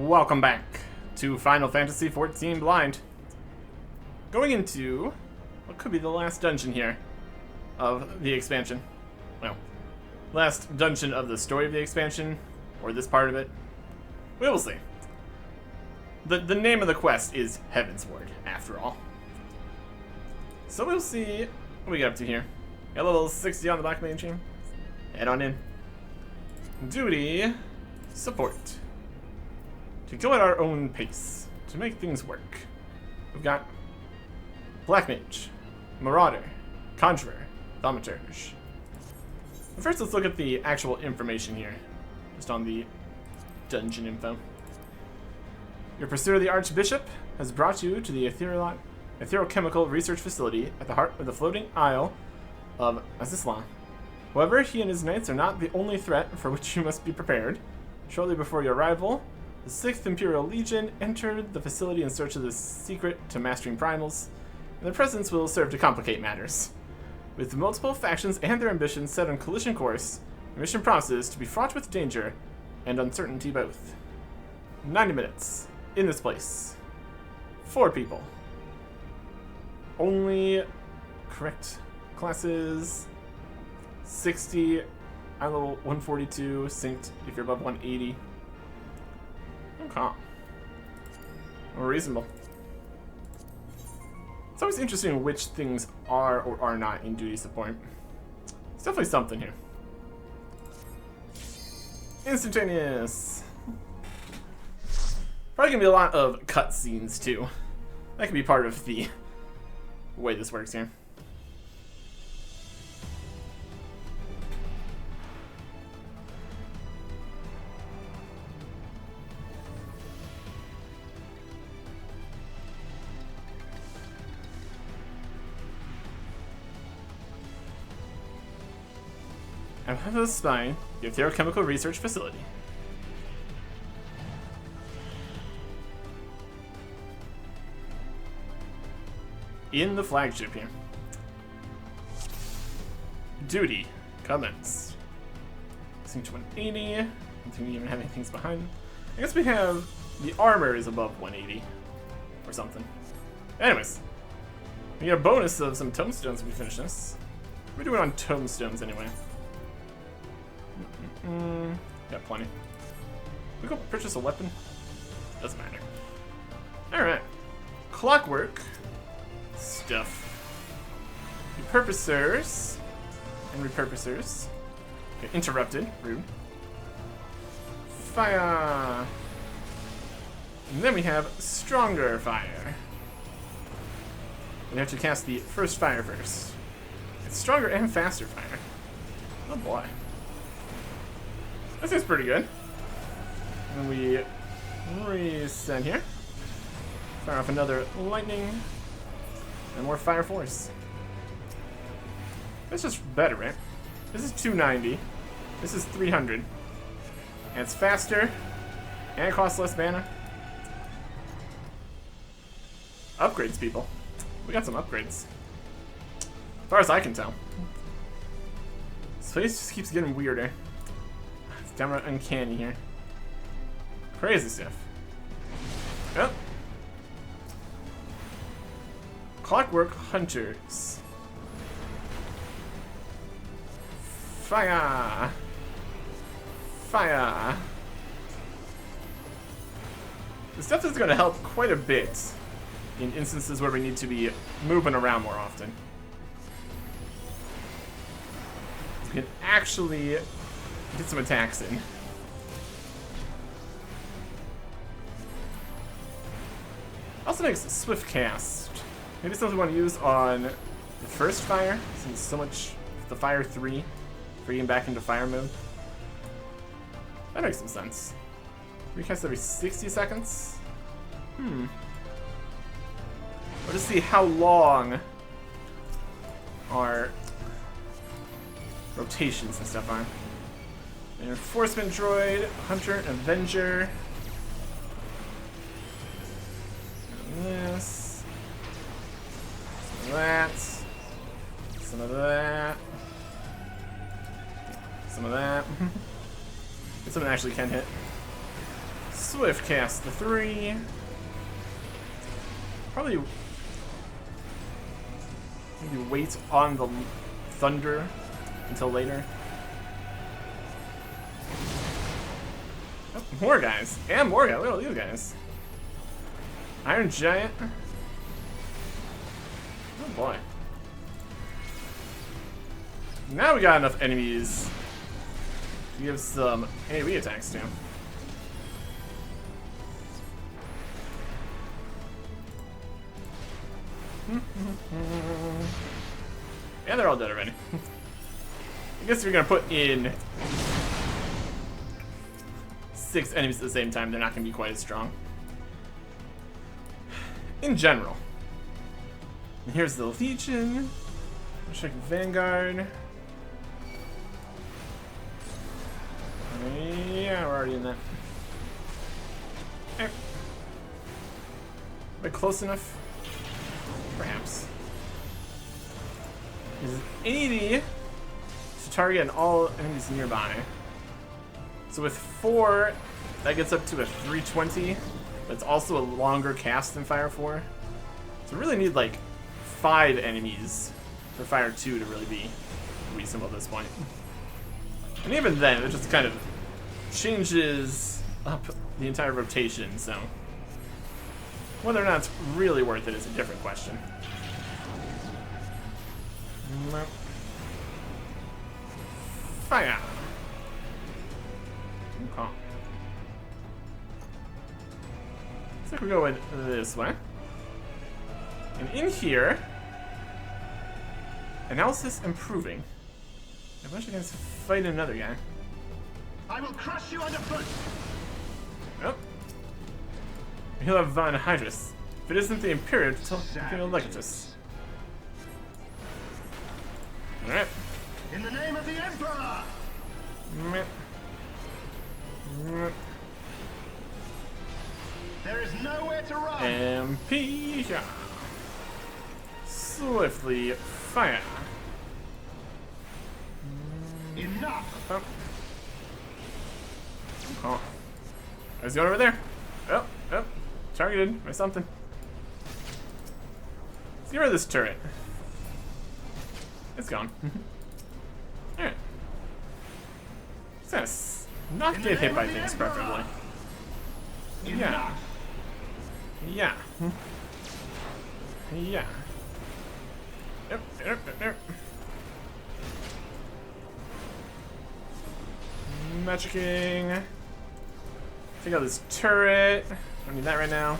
Welcome back to Final Fantasy XIV Blind. Going into what could be the last dungeon here of the expansion. Well, last dungeon of the story of the expansion, or this part of it. We will see. The name of the quest is Heavensward, after all. So we'll see what we get up to here. Got level 60 on the Black Mage team. Head on in. Duty, support. To go at our own pace, to make things work. We've got Black Mage, Marauder, Conjurer, Thaumaturge. First, let's look at the actual information here, just on the dungeon info. Your pursuer, the Archbishop, has brought you to the Etherochemical Research Facility at the heart of the floating isle of Azisla. However, he and his knights are not the only threat for which you must be prepared. Shortly before your arrival, the 6th Imperial Legion entered the facility in search of the secret to mastering primals, and their presence will serve to complicate matters. With multiple factions and their ambitions set on collision course, the mission promises to be fraught with danger and uncertainty both. 90 minutes in this place. 4 people. Only correct classes. 60. I'm level 142. Synced if you're above 180. Okay. Reasonable. It's always interesting which things are or are not in duty support. It's definitely something here. Instantaneous. Probably gonna be a lot of cutscenes too. That could be part of the way this works here. I'm head of the spine, the Etherochemical Research Facility. In the flagship here. Duty commence. Sync to 180. I don't think we even have any things behind. I guess we have the armor is above 180 or something. Anyways, we get a bonus of some tomestones if we finish this. We're doing on tomestones anyway. Got plenty. We go purchase a weapon? Doesn't matter. Alright. Clockwork stuff. Repurposers and repurposers. Okay, interrupted. Rude. Fire. And then we have stronger fire. We have to cast the first fire first. It's stronger and faster fire. Oh boy. This is pretty good. And we reset here. Fire off another lightning. And more fire force. That's just better, right? This is 290. This is 300. And it's faster. And it costs less mana. Upgrades, people. We got some upgrades. As far as I can tell. This place just keeps getting weirder. It's downright uncanny here. Crazy stuff. Yep. Clockwork Hunters. Fire! Fire! This stuff is going to help quite a bit in instances where we need to be moving around more often. We can actually get some attacks in. Also makes Swift Cast. Maybe something we want to use on the first fire, since so much the fire 3 for getting back into fire mode. That makes some sense. Recast every 60 seconds? We'll just see how long our rotations and stuff are. An enforcement droid, hunter, avenger. And this. Some of that. Some of that. Some of that. Something actually can hit. Swift cast the 3. Probably maybe wait on the thunder until later. Oh, more guys. And more guys. Look at all you guys. Iron Giant. Oh boy. Now we got enough enemies to give some AoE attacks to. Yeah, they're all dead already. I guess if you're gonna put in 6 enemies at the same time, they're not gonna be quite as strong. In general. And here's the Legion. Let's check Vanguard. Yeah, we're already in that. Okay. Am I close enough? Perhaps. Is 80 to target all enemies nearby. So with 4, that gets up to a 320. But it's also a longer cast than Fire 4. So we really need like 5 enemies for Fire 2 to really be reasonable at this point. And even then, it just kind of changes up the entire rotation, so whether or not it's really worth it is a different question. Fire! Okay. Looks like we're going this way. And in here, analysis improving. A bunch of guys fighting another guy. I will crush you underfoot. Oh. He'll have Von Hydrus. If it isn't the Imperial, Imperial Legatus. Alright. In the name of the Emperor! There is nowhere to run! MP. Swiftly fire. Enough! Oh. Oh. There's one over there. Oh, oh. Targeted by something. Let's get rid of this turret. It's gone. Alright. Let's not get hit by things, preferably. Yeah. Yeah. Yeah. Yep, yep, yep. Magicking. Take out this turret. Don't need that right now.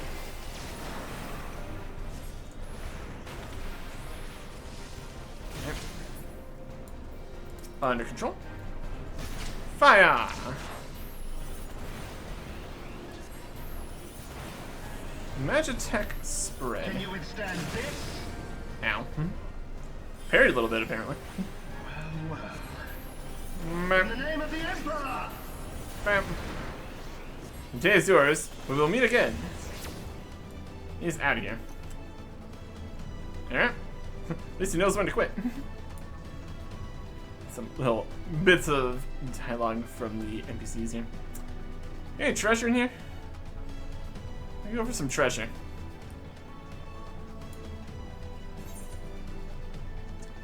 Yep. Under control. Fire! Magitech spread. Can you withstand this? Ow. Parried a little bit, apparently. Well, well. In the name of the Emperor! Bam. The day is yours. We will meet again. He's out of here. Alright. At least he knows when to quit. Some little bits of dialogue from the NPCs here. Any treasure in here? Let me go for some treasure.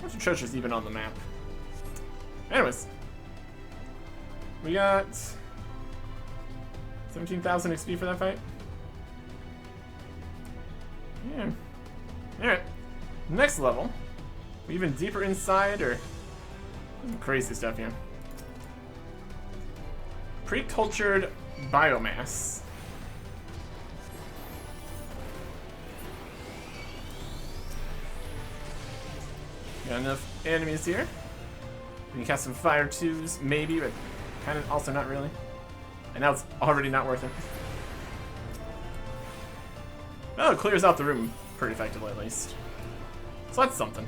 What's the treasures even on the map? Anyways. We got 17,000 XP for that fight. Yeah. Alright. Next level. We even deeper inside or some crazy stuff here. Pre-cultured biomass. Got enough enemies here. We can cast some fire 2s, maybe, but kind of also not really. And now it's already not worth it. Oh, it clears out the room pretty effectively, at least. So that's something.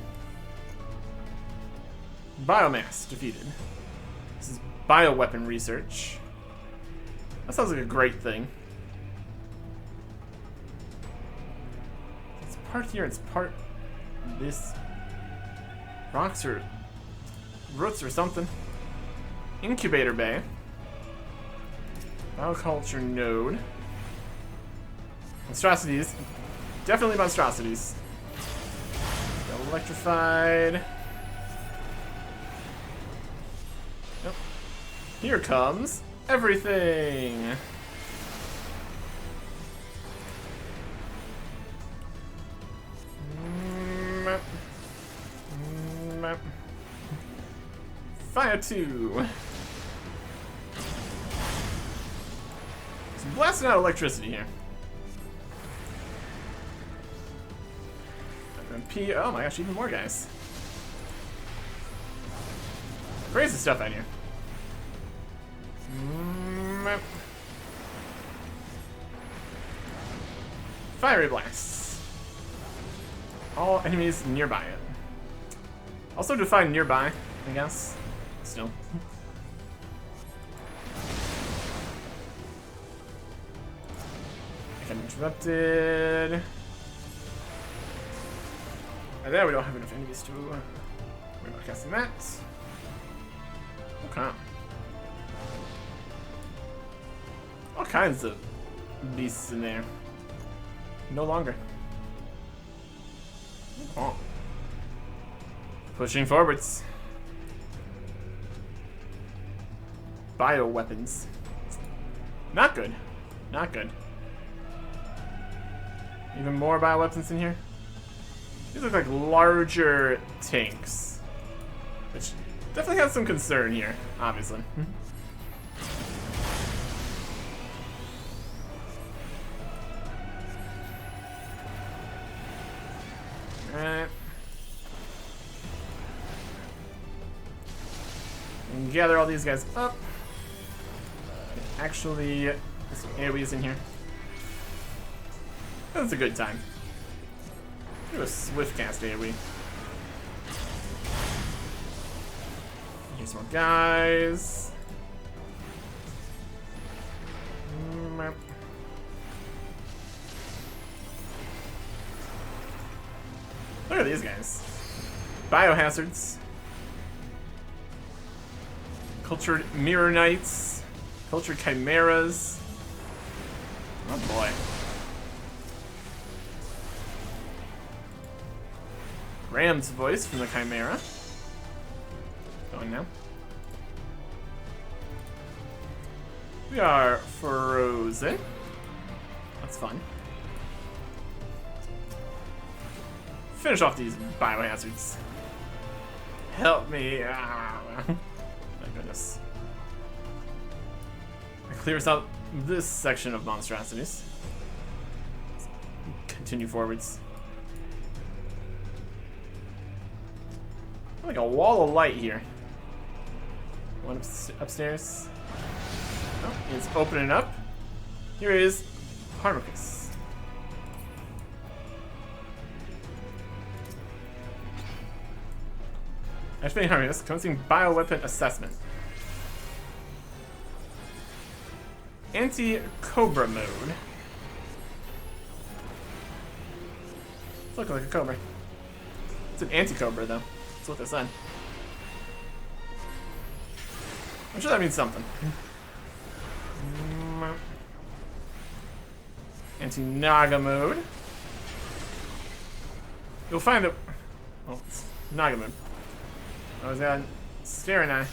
Biomass defeated. This is bioweapon research. That sounds like a great thing. It's part here, it's part this. Rocks or roots or something. Incubator bay. Bioculture node. Monstrosities. Definitely monstrosities. Got electrified. Yep. Here comes everything. Fire 2. It's blasting out electricity here. MP. Oh my gosh, even more guys. Crazy stuff out here. Fiery blasts. All enemies nearby it. Also define nearby, I guess. Still. I got interrupted. And there we don't have enough enemies to worry about casting that. Okay. All kinds of beasts in there. No longer. Oh. Pushing forwards. Bioweapons. Not good. Not good. Even more bioweapons in here. These look like larger tanks. Which definitely has some concern here, obviously. Alright. And gather all these guys up. Actually, there's some AoEs in here. That's a good time. Do a swift cast AoE. Here's more guys. Look at these guys. Biohazards. Cultured Mirror Knights. Cultured Chimeras. Oh boy. Ram's voice from the Chimera. Going now. We are frozen. That's fun. Finish off these biohazards. Help me. My goodness. That clears out this section of monstrosities. Let's continue forwards. Like a wall of light here. One upstairs. Oh, it's opening up. Here is Harmicus. Activating Harmicus, commencing bioweapon assessment. Anti-Cobra mode. It's looking like a Cobra. It's an anti-Cobra though. That's what they said. I'm sure that means something. Anti-Naga mode. You'll find that. Oh, it's Naga mode. I was got staring at. Am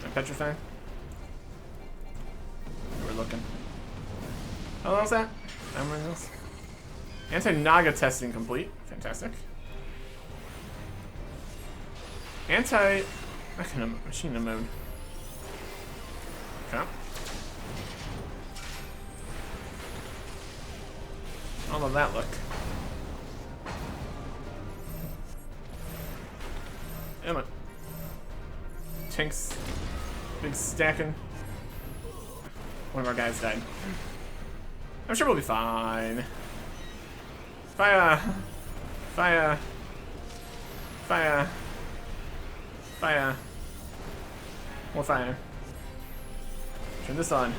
I petrified? We're looking. How long was that? I'm running this. Anti-Naga testing complete. Fantastic. Machina mode. Okay. How will that look? Emma. Tanks. Big stacking. One of our guys died. I'm sure we'll be fine. Fire! Fire! Fire! Fire! More fire. Turn this on.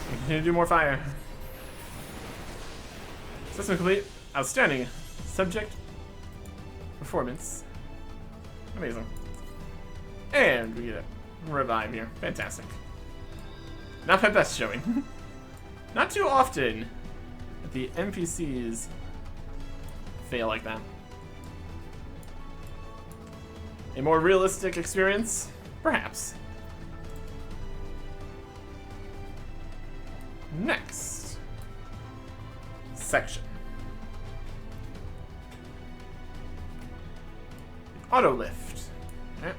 Continue to do more fire. System complete. Outstanding. Subject. Performance. Amazing. And we get a revive here. Fantastic. Not my best showing. Not too often that the NPCs fail like that. A more realistic experience? Perhaps. Next section. Auto lift. Alright.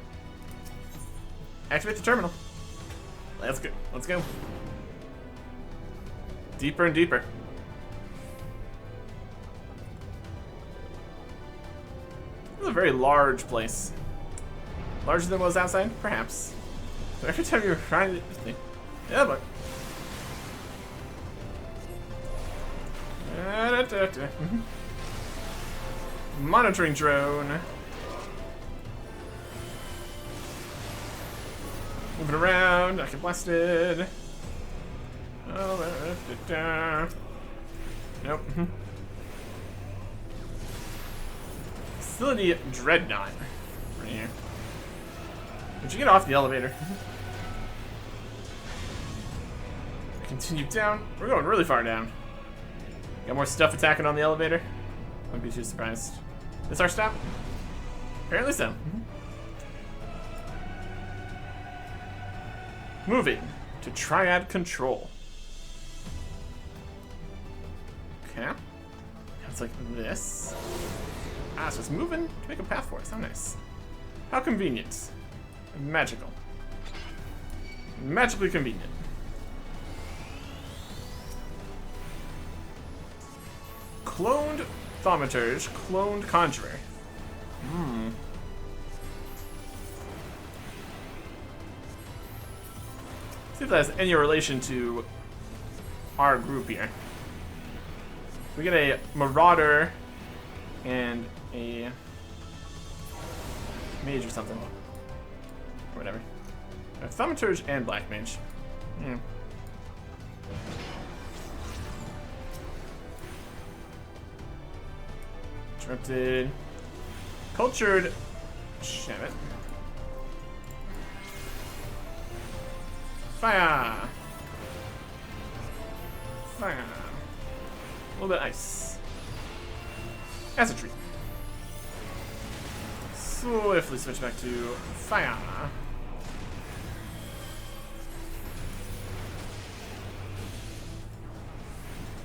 Activate the terminal. Let's go. Let's go. Deeper and deeper. This is a very large place. Larger than what was outside? Perhaps. So every time you're trying to... Yeah, but... Monitoring drone. Moving around, I get blasted. Oh, nope. Facility Dreadnought. Right here. Would you get off the elevator? Continue down. We're going really far down. Got more stuff attacking on the elevator? Wouldn't be too surprised. This our stop? Apparently so. Moving to Triad Control. Okay. It's like this. Ah, so it's moving to make a path for us. How nice. How convenient. Magical. Magically convenient. Cloned Thaumaturge, cloned Conjurer. See if that has any relation to our group here. We get a Marauder and a Mage or something. Whatever. A Thaumaturge and Black Mage. Interrupted. Cultured. Sham it. Fire! Fire. A little bit of ice. Acid tree. Swiftly switch back to fire.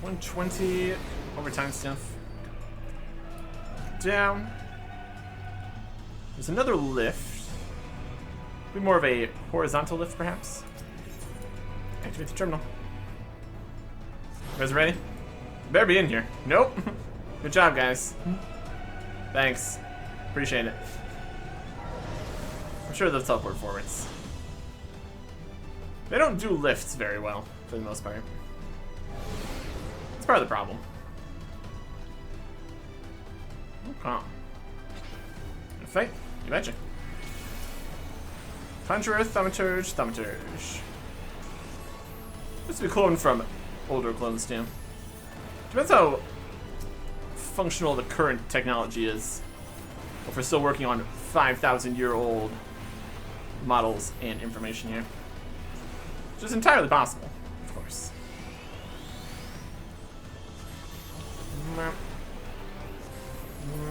120 overtime stuff. Down. There's another lift. Be more of a horizontal lift, perhaps. Activate the terminal. You guys ready? You better be in here. Nope. Good job, guys. Thanks. Appreciate it. I'm sure they'll teleport forwards. They don't do lifts very well, for the most part. It's part of the problem. Okay. Fight? You betcha. Conjurer, Thaumaturge, Thaumaturge. This would be cloned from older clones too. Depends how functional the current technology is. If we're still working on 5,000-year-old models and information here. Which is entirely possible, of course. Map.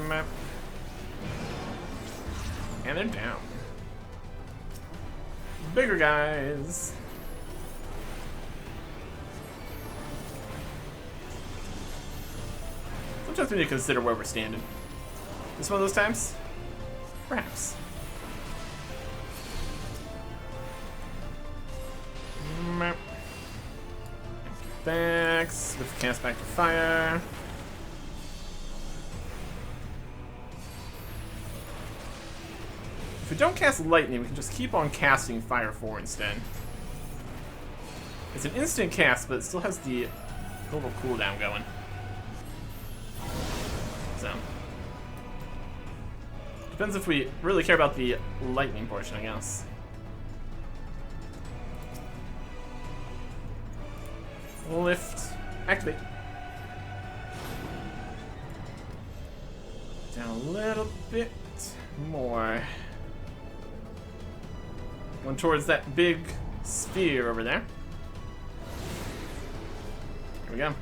Map. And they're down. Bigger guys. Sometimes we need to consider where we're standing. This one of those times? Perhaps. Map. Backs with cast back to fire. If we don't cast lightning, we can just keep on casting Fire 4 instead. It's an instant cast, but it still has the global cooldown going. So. Depends if we really care about the lightning portion, I guess. Lift. Activate. Down a little bit more. Going towards that big sphere over there. Here we go.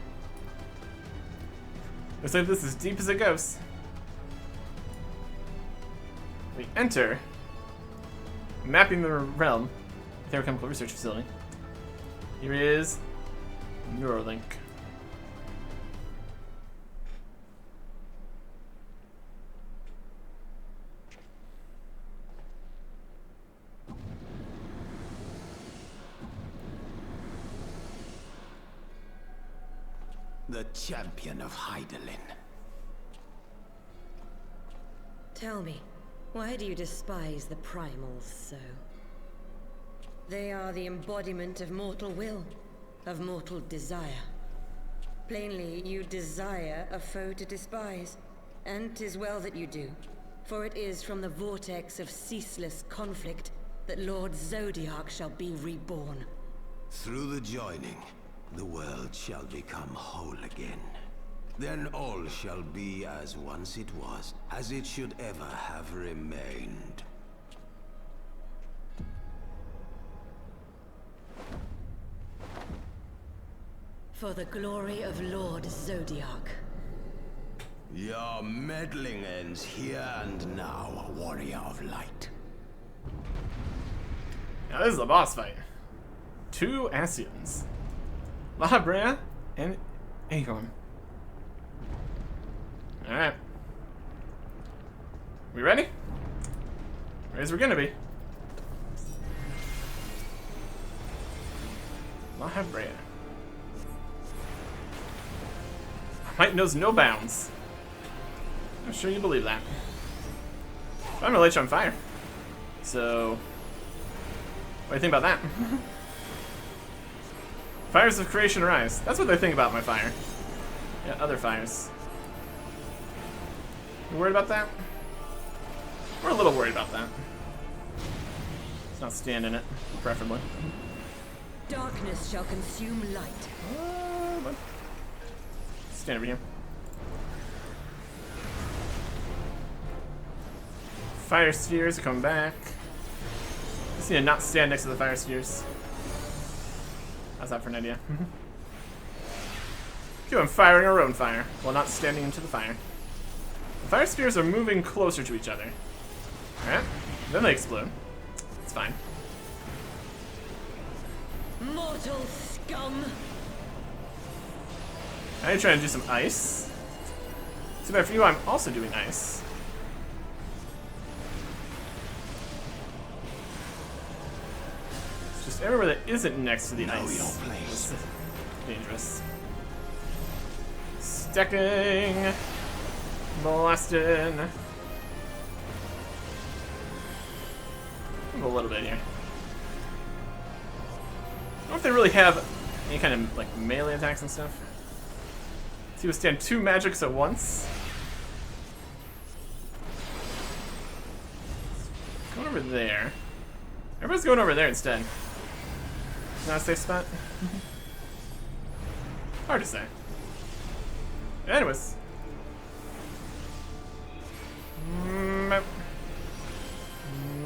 Looks like this is as deep as it goes. We enter mapping the realm, Theochemical Research Facility. Here is Neuralink. The champion of Hydaelyn. Tell me, why do you despise the primals so? They are the embodiment of mortal will, of mortal desire. Plainly, you desire a foe to despise, and 'tis well that you do, for it is from the vortex of ceaseless conflict that Lord Zodiac shall be reborn. Through the joining, the world shall become whole again. Then all shall be as once it was, as it should ever have remained. For the glory of Lord Zodiac. Your meddling ends here and now, warrior of light. Now this is a boss fight. Two Asians. La Brea and Aegon. Alright. We ready? Ready as we're gonna be. La Brea. Might knows no bounds. I'm sure you believe that. But I'm gonna light you on fire. So, what do you think about that? Fires of creation rise. That's what they think about my fire. Yeah, other fires. You worried about that? We're a little worried about that. Let's not stand in it, preferably. Darkness shall consume light. Stand over here. Fire spheres come back. Just need to not stand next to the fire spheres. How's that for an idea? Keep on firing our own fire while not standing into the fire. The fire spheres are moving closer to each other. Alright, then they explode. It's fine. Mortal scum! Now you're trying to do some ice. Too bad for you, I'm also doing ice. It's just everywhere that isn't next to the ice. Your place. It's dangerous. Stacking. Blasting. A little bit here. I don't know if they really have any kind of like melee attacks and stuff. So you withstand two magics at once. Going over there. Everybody's going over there instead. Not a safe spot. Hard to say. Anyways. Map.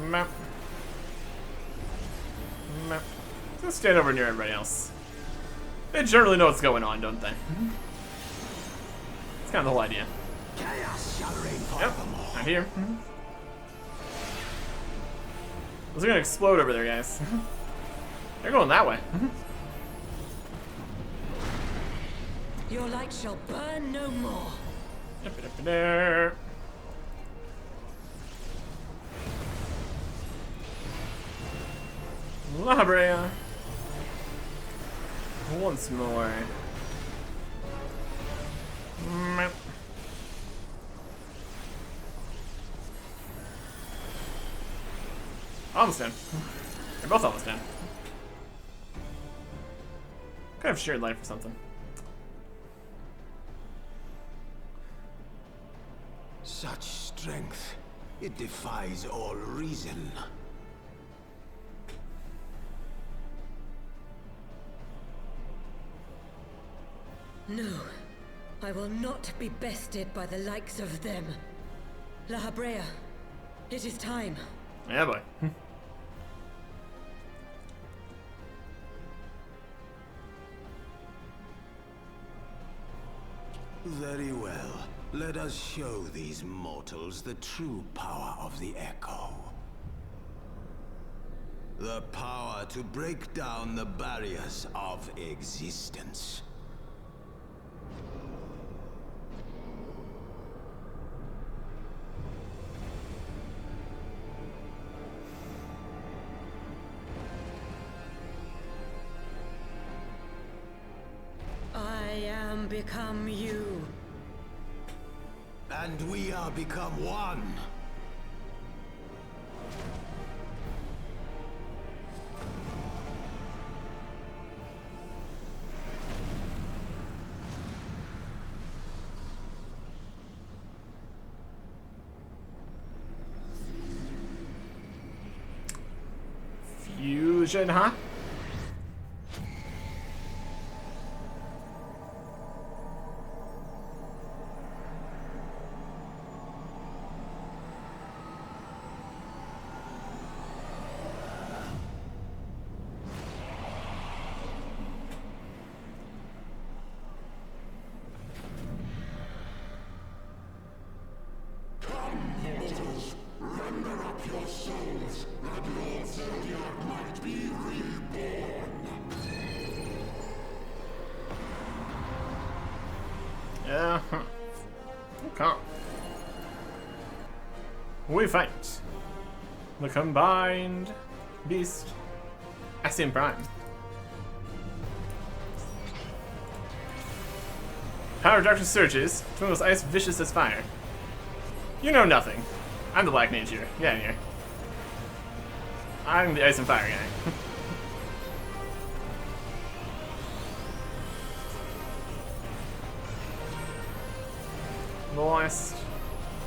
Map. Map. Let's stand over near everybody else. They generally know what's going on, don't they? That's kind of the whole idea. Chaos shall reign Yep, forevermore. I'm here. Those are gonna explode over there, guys. They're going that way. Your light shall burn no more. There. La Brea. Once more. Meh. Almost done. They're both almost done. Could have shared life or something. Such strength, it defies all reason. No, I will not be bested by the likes of them. La Brea, it is time. Yeah, boy. Very well. Let us show these mortals the true power of the Echo. The power to break down the barriers of existence. I am become you. And we are become one. Fusion, huh? Yeah. Okay. We fight the combined beast XIV Prime. Power of darkness surges. Twinkle's ice vicious as fire. You know nothing. I'm the Black Mage here. Get in here. I'm the ice and fire guy.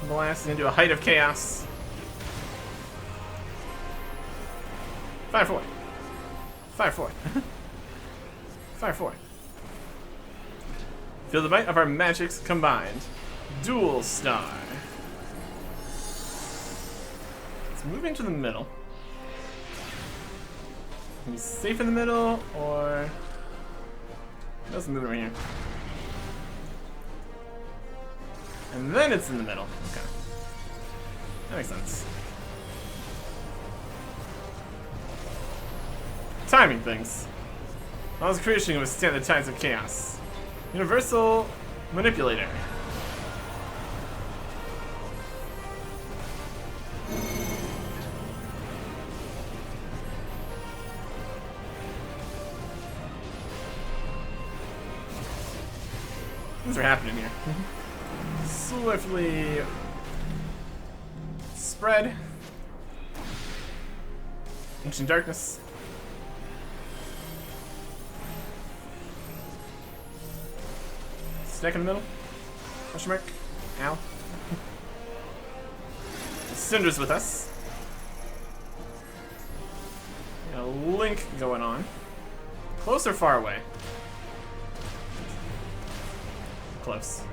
Blast into a height of chaos. Fire 4. Fire 4. Fire 4. Feel the might of our magics combined. Dual star. It's moving to the middle. Can we be safe in the middle, or let's move it right here. And then it's in the middle. Okay. That makes sense. Timing things. Allows creation to withstand the tides of chaos. Universal manipulator. Things are happening here. Swiftly spread. Ancient darkness. Stack in the middle. Question mark. Ow. Cinder's with us. Got a link going on. Close or far away? Close.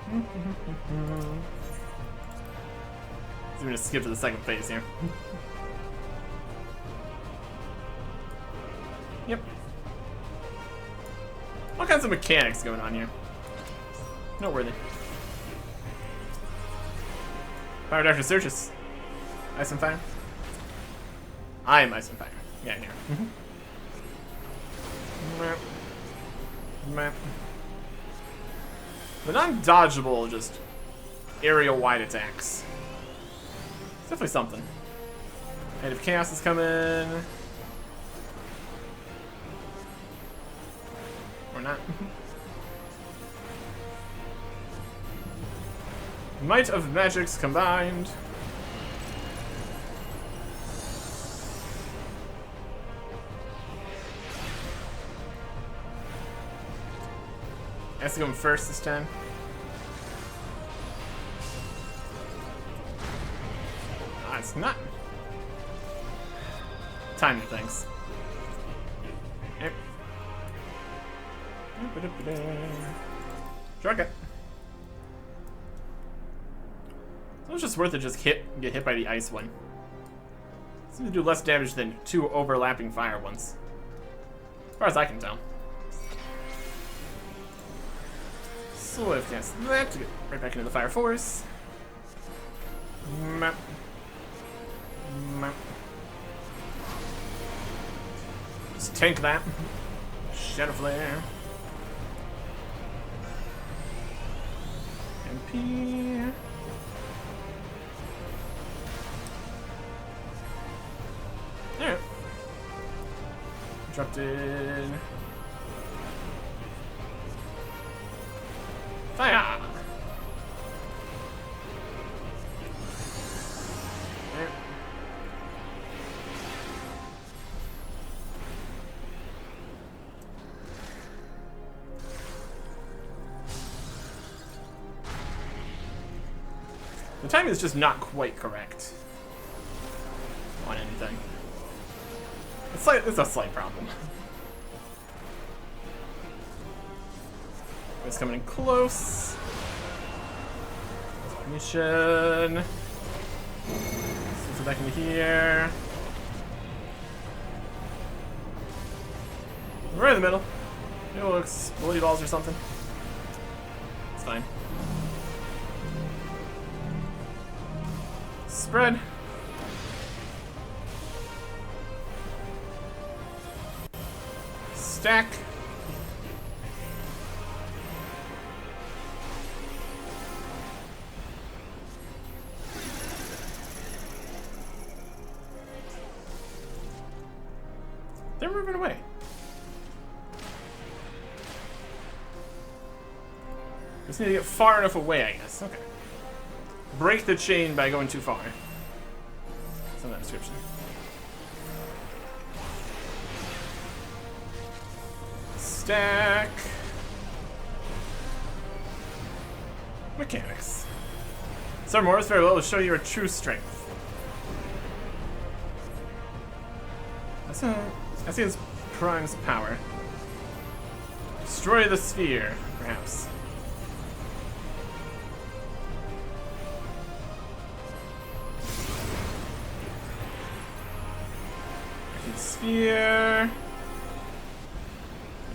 So we're gonna skip to the second phase here. Yep. All kinds of mechanics going on here. Noteworthy. Power Doctor searches. Ice and fire. I am ice and fire. Yeah, here. Map. Map. The non-dodgeable, just area-wide attacks. It's definitely something. Head of Chaos is coming. Or not. Might of magics combined. Has to go first this time. Ah, it's not. Timing things. Yep. Shortcut. So it's just worth it. Just get hit by the ice one. Seems to do less damage than 2 overlapping fire ones. As far as I can tell. Swift cancel that to get right back into the fire force. Map. Map. Just tank that. Shadow Flare. MP. Alright. Dropped in. Fire! Alright. The timing is just not quite correct on anything. It's a slight problem. It's coming in close. Mission. Let's go back into here. Right in the middle. It looks bloody balls or something. It's fine. Spread. Stack. They're moving away. Just need to get far enough away, I guess. Okay. Break the chain by going too far. It's in that description. Stack. Mechanics. Sir Morris very well will show your true strength. That's his Prime's power. Destroy the sphere, perhaps. Sphere.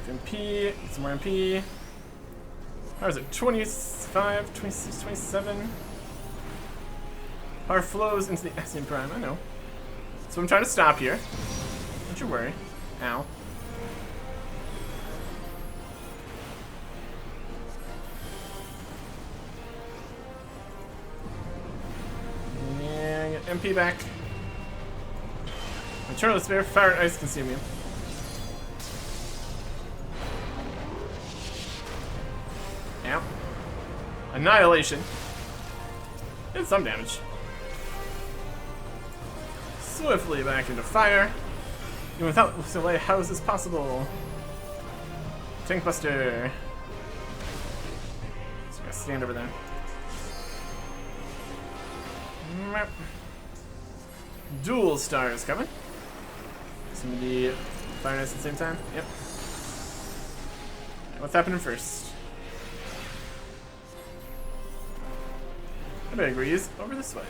FMP. Get some more MP. How is it? 25, 26, 27. Power flows into the Essien Prime. I know. So I'm trying to stop here. Don't you worry. Ow. And get MP back. Eternal Despair, Fire and Ice consume you. Ow. Annihilation. Did some damage. Swiftly back into fire. Even without delay, how is this possible? Tank Buster. Just gotta stand over there. Dual stars coming. Some of the fire and ice at the same time. Yep. What's happening first? Everybody agrees. Over this way.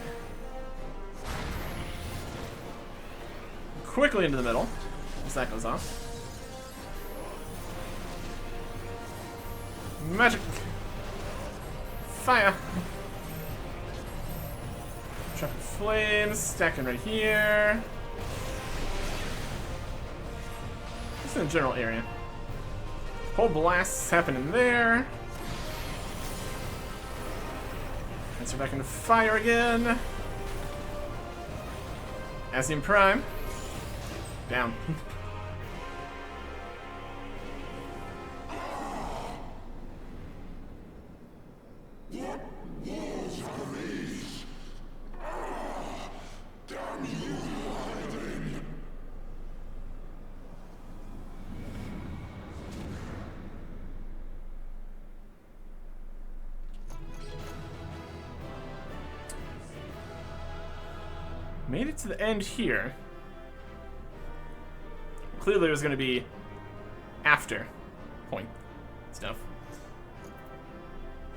Quickly into the middle. Once that goes off. Magic. Fire. Trapping flames. Stacking right here. Just in the general area. Whole blasts happening there. Transfer back into fire again. Essien Prime. Down. Made it to the end here. Clearly there's going to be after point stuff.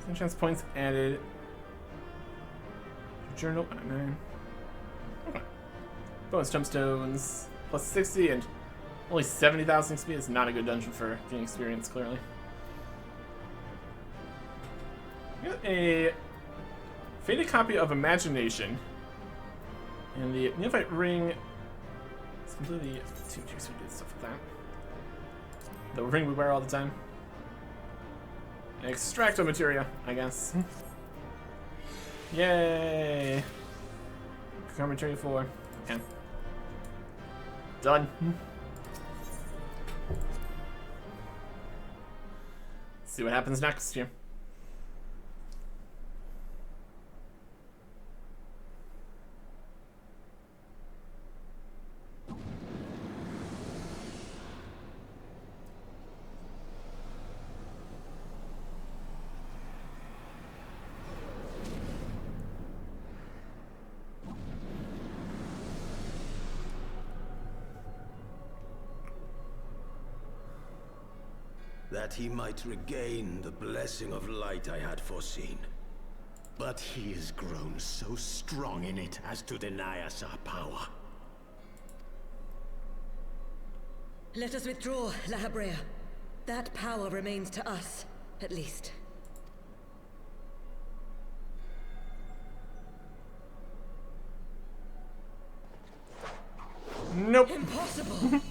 Some chance points added. Journal at 9. Okay. Bonus gemstones, plus 60, and only 70,000 XP is not a good dungeon for getting experience, clearly. We got a faded copy of Imagination. And the Neophyte Ring is completely too juicy to do stuff with that. The ring we wear all the time. Extracto Materia, I guess. Yay! Car Materia 4. Okay. Done. See what happens next here. That he might regain the blessing of light I had foreseen. But he has grown so strong in it as to deny us our power. Let us withdraw, La Habrea. That power remains to us, at least. Nope. Impossible!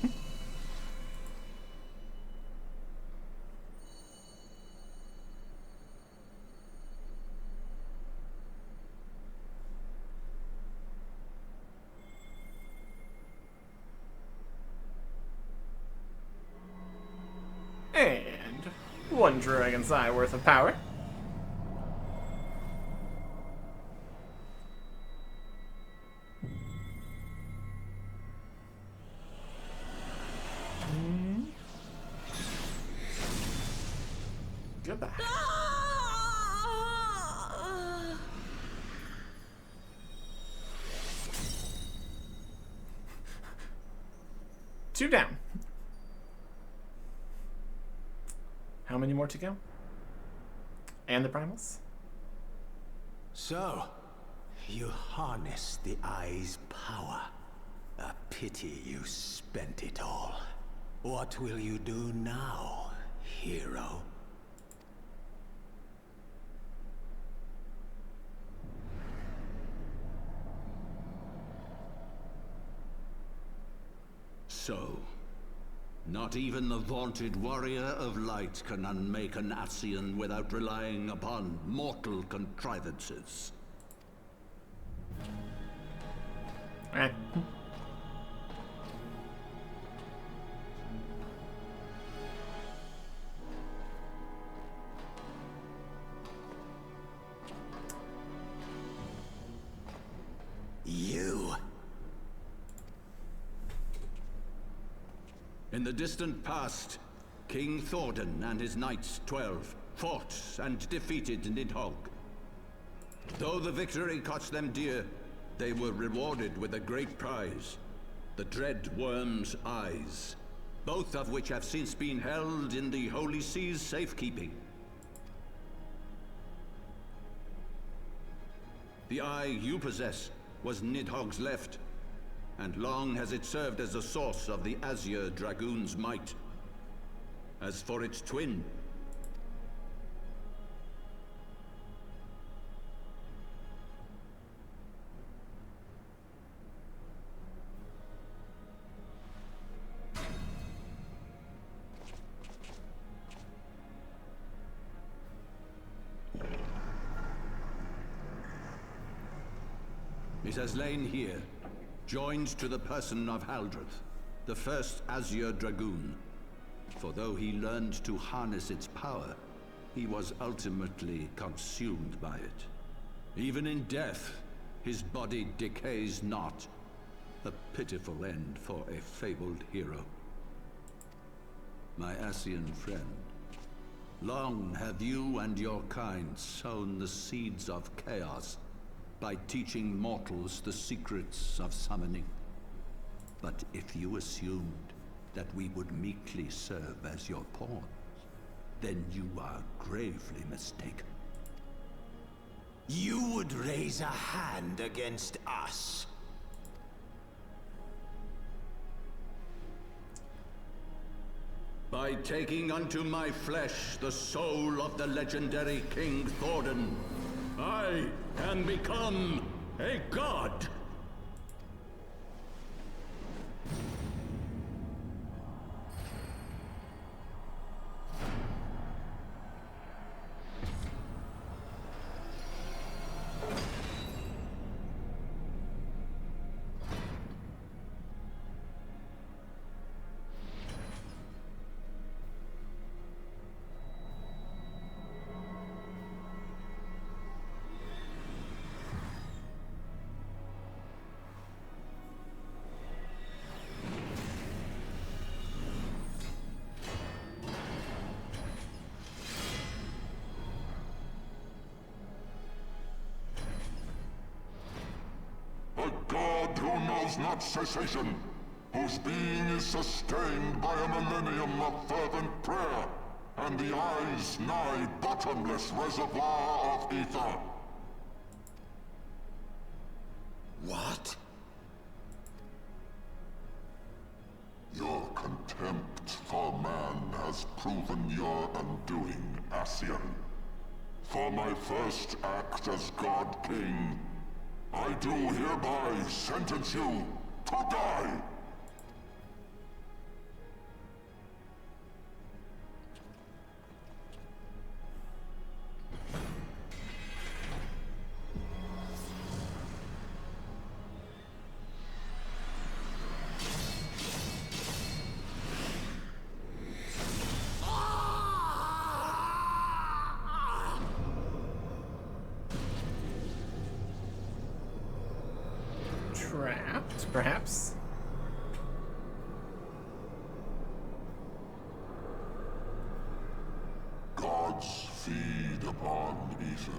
And one Dragon's Eye worth of power. Goodbye. Two down. How many more to go? And the primals? So, you harness the eye's power. A pity you spent it all. What will you do now, hero? So, not even the vaunted warrior of light can unmake an Ascian without relying upon mortal contrivances. Eh. You? In the distant past, King Thordan and his knights 12 fought and defeated Nidhogg. Though the victory cost them dear, they were rewarded with a great prize, the dread worm's eyes, both of which have since been held in the Holy Sea's safekeeping. The eye you possess was Nidhogg's left, and long has it served as a source of the Azure Dragoon's might. As for its twin, it has lain here, joined to the person of Haldreth, the first Azure Dragoon. For though he learned to harness its power, he was ultimately consumed by it. Even in death, his body decays not. A pitiful end for a fabled hero. My Ascian friend, long have you and your kind sown the seeds of chaos by teaching mortals the secrets of summoning. But if you assumed that we would meekly serve as your pawns, then you are gravely mistaken. You would raise a hand against us? By taking unto my flesh the soul of the legendary King Thordan, I can become a god! A god who knows not cessation, whose being is sustained by a millennium of fervent prayer, and the eye's nigh bottomless reservoir of ether. What? Your contempt for man has proven your undoing, Ascian. For my first act as God King, I do hereby sentence you to die! Trapped, perhaps? Gods feed upon ether.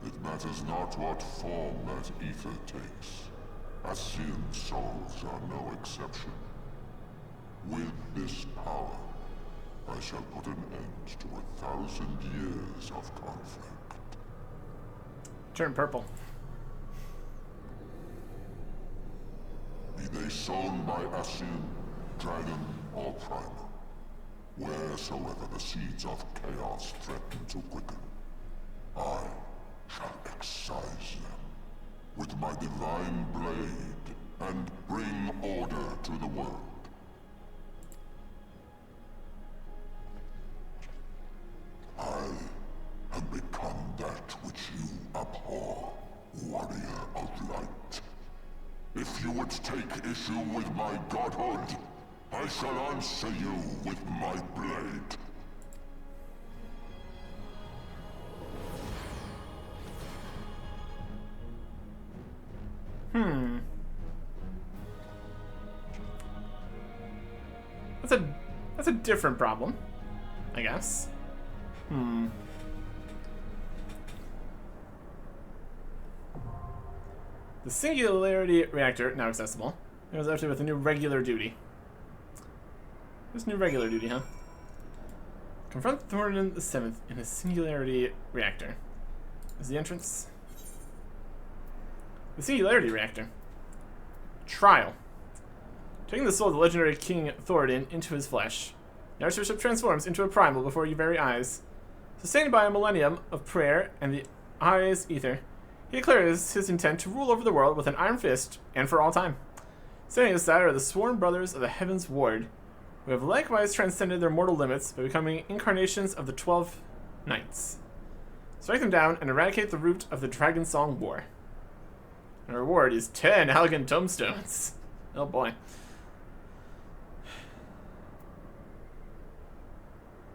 It matters not what form that ether takes. Ascian souls are no exception. With this power, I shall put an end to 1,000 years of conflict. Turn purple. Be they sown by Ascian, dragon, or primal, wheresoever the seeds of chaos threaten to quicken, I shall excise them with my divine blade and bring order to the world. I have become that which you abhor, warrior of light. If you would take issue with my godhood, I shall answer you with my blade. That's a different problem, I guess. The Singularity Reactor, now accessible. It was actually with a new regular duty. This new regular duty, huh? Confront Thordan the Seventh in his Singularity Reactor. Is the entrance? The Singularity Reactor. Trial. Taking the soul of the legendary King Thordan into his flesh, the Archbishop transforms into a primal before your very eyes. Sustained by a millennium of prayer and the eye's ether, he declares his intent to rule over the world with an iron fist and for all time. Standing aside are the sworn brothers of the Heavensward, who have likewise transcended their mortal limits by becoming incarnations of the 12 Knights. Strike them down and eradicate the root of the Dragon Song War. The reward is 10 elegant tombstones. Oh boy.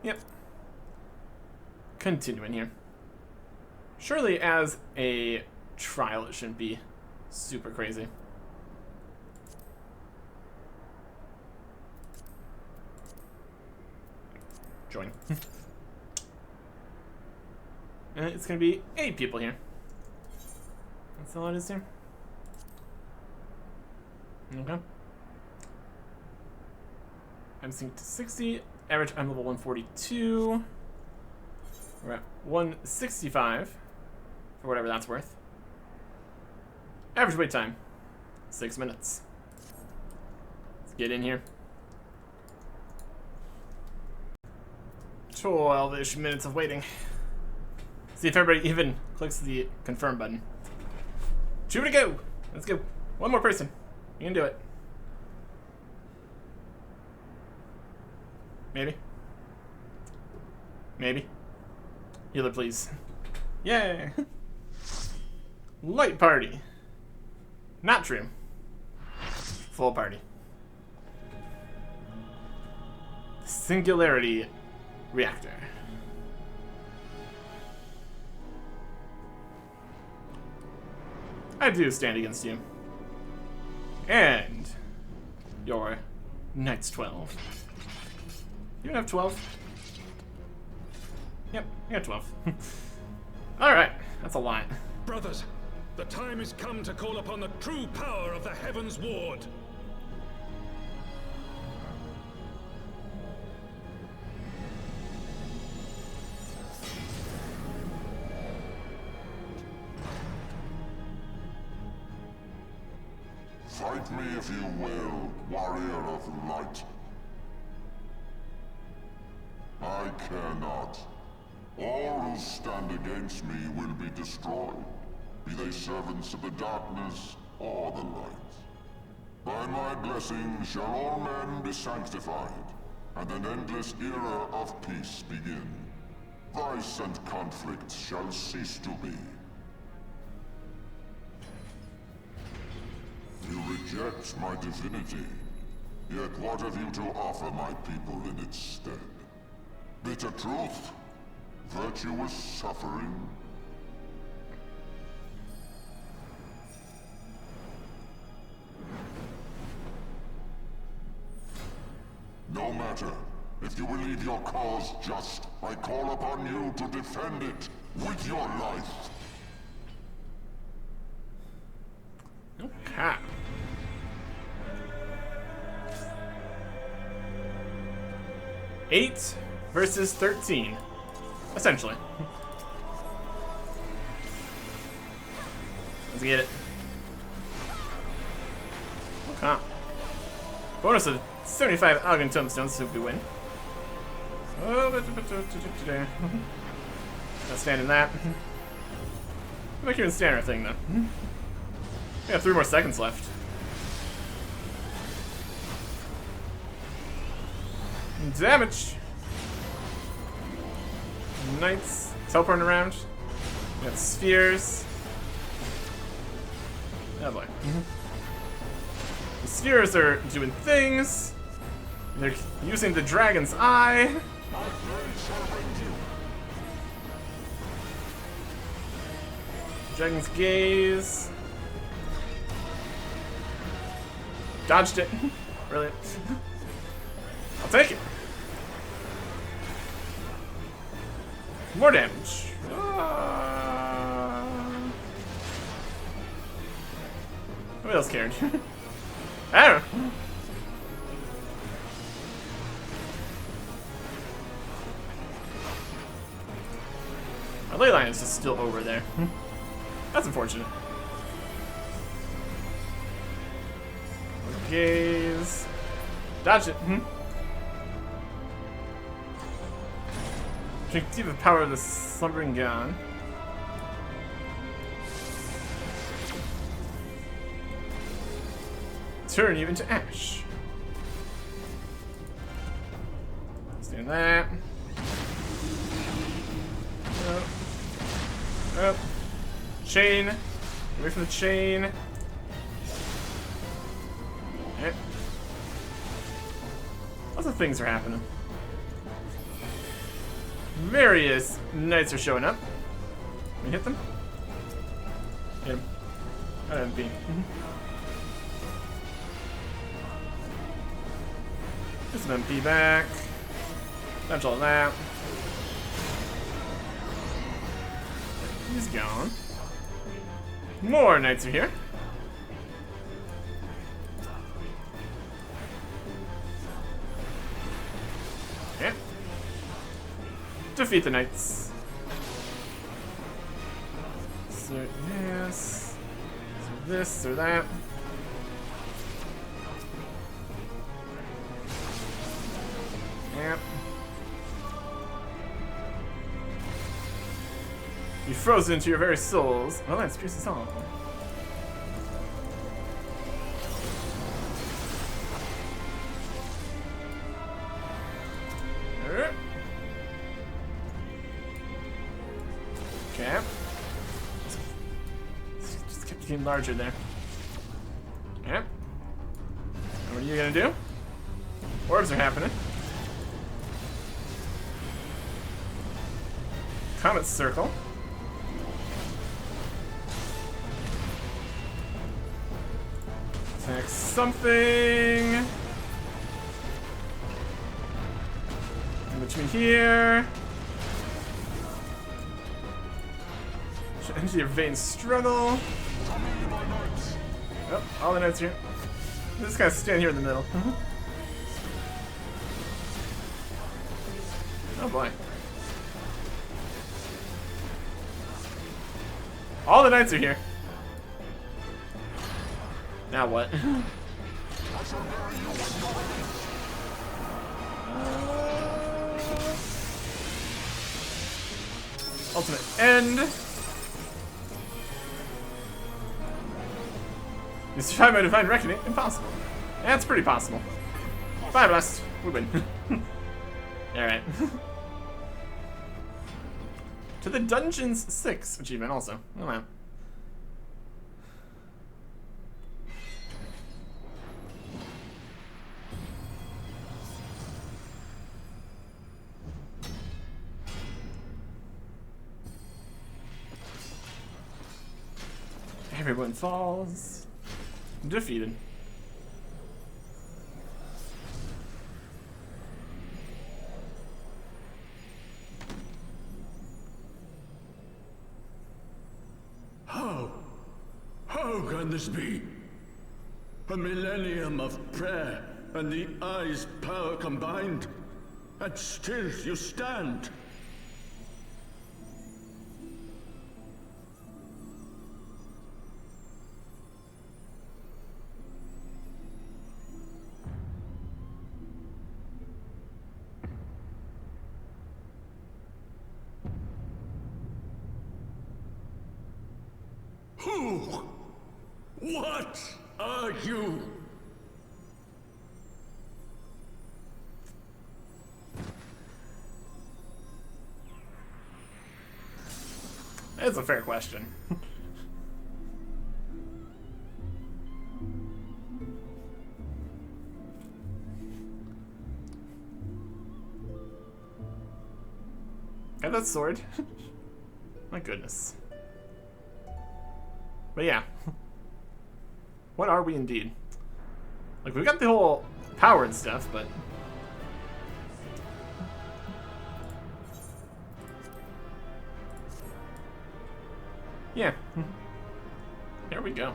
Yep. Continuing here. Surely as a trial it shouldn't be super crazy. Join. And it's gonna be 8 people here. That's all it is here. Okay. I'm synced to 60. Average, I'm level 142. We're at 165, for whatever that's worth. Average wait time, 6 minutes. Let's get in here. 12-ish minutes of waiting. See if everybody even clicks the confirm button. 2 to go. Let's go. One more person. You can do it. Maybe. Maybe. Healer, please. Yay! Light party. Not true. Full party. Singularity reactor. I do stand against you. And your Knight's 12. You have 12? Yep, you got 12. Alright, that's a lot. Brothers, the time has come to call upon the true power of the Heavensward. Fight me if you will, warrior of light. I care not. All who stand against me will be destroyed, be they servants of the darkness or the light. By my blessing shall all men be sanctified, and an endless era of peace begin. Vice and conflict shall cease to be. You reject my divinity, yet what have you to offer my people in its stead? Bitter truth? Virtuous suffering? No matter. If you believe your cause just, I call upon you to defend it with your life. Okay. Eight versus 13. Essentially. Let's get it. Okay. Bonus of 75 Algon Tombstones if we win. Not standing that. I'm not even standing our thing though. We have 3 more seconds left. Damage! Knights teleporting around. We got spheres. Oh boy. The spheres are doing things. They're using the dragon's eye. Dragon's gaze. Dodged it. Brilliant. I'll take it. More damage. Nobody else cared. I don't know. Our ley line is just still over there. That's unfortunate. Gaze. Dodge it. Drink deep of power of the slumbering god. Turn you into ash. Stand that. Up. Up. Chain. Away from the chain. Okay. Lots of things are happening. Various knights are showing up. Can we hit them? Hit him. I don't MP. Get some MP back. Dodge all that. He's gone. More knights are here. Okay. Defeat the knights. So this. So this or that. Yep. Be frozen into your very souls. Well, that's pierces all. Okay. Just kept getting larger there. Okay. And what are you gonna do? Orbs are happening. Comet circle. Attack something. In between here. Into your vein struggle. Oh, all the knights here. This guy's stand here in the middle. Oh boy. All the knights are here. Now what? Ultimate end. You survive my divine reckoning? Impossible. That's pretty possible. Fire blast. We win. Alright. To the Dungeons 6 achievement also. Oh wow. Everyone falls. Defeated. How can this be? A millennium of prayer and the eye's power combined, and still you stand. Who? What are you? That's a fair question. Have that sword. My goodness. But yeah. What are we indeed? Like, we've got the whole power and stuff, but... yeah. There we go.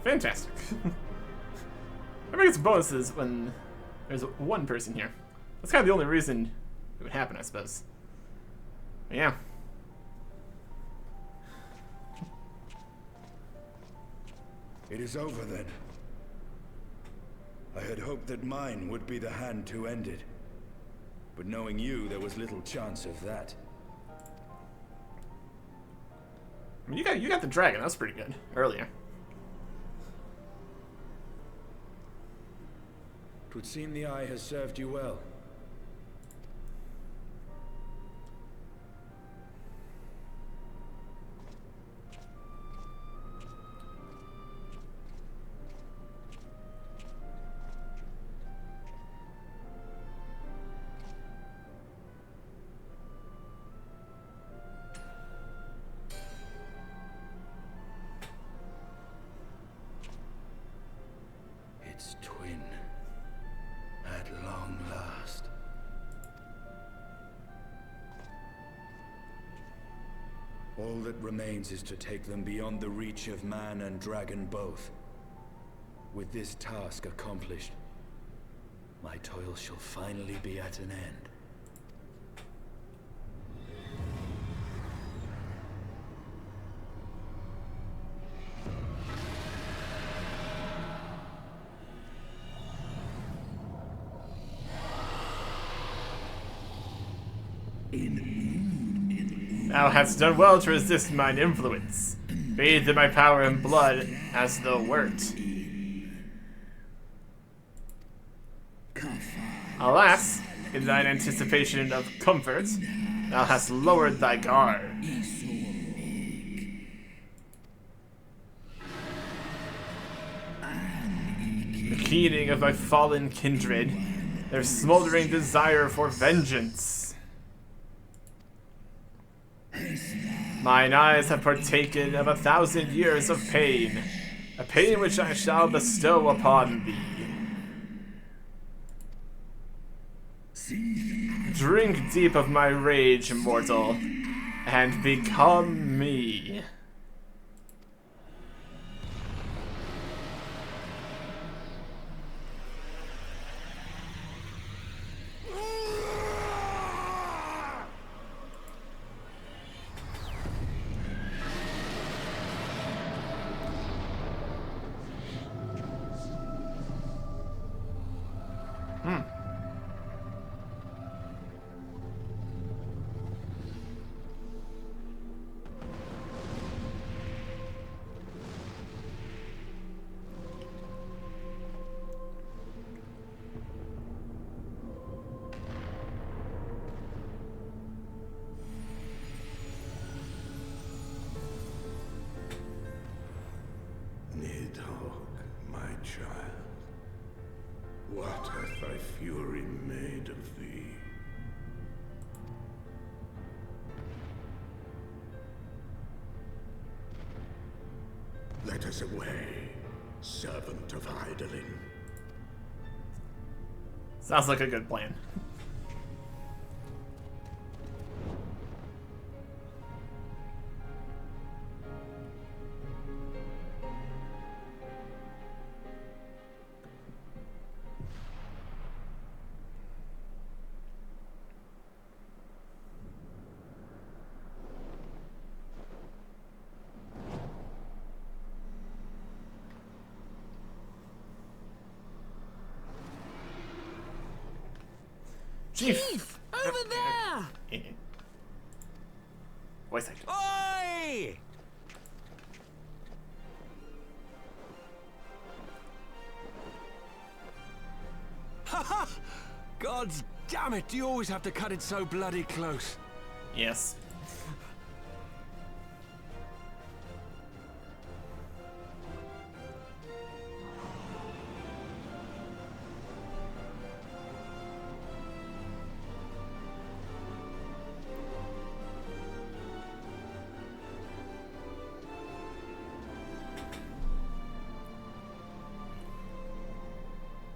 Fantastic. Everybody gets bonuses when there's one person here. That's kind of the only reason it would happen, I suppose. But yeah. It is over then. I had hoped that mine would be the hand to end it. But knowing you, there was little chance of that. I mean, you got the dragon. That was pretty good earlier. It would seem the eye has served you well. Its twin, at long last. All that remains is to take them beyond the reach of man and dragon both. With this task accomplished, my toil shall finally be at an end. Thou hast done well to resist mine influence. Bathed in my power and blood as thou wert. Alas, in thine anticipation of comfort, thou hast lowered thy guard. The keening of my fallen kindred, their smoldering desire for vengeance. Mine eyes have partaken of 1,000 years of pain, a pain which I shall bestow upon thee. Drink deep of my rage, mortal, and become me. What hath thy fury made of thee? Let us away, servant of Hydaelyn. Sounds like a good plan. Chief! Over there! Voice actor. Oi! Haha! God damn it, do you always have to cut it so bloody close? Yes.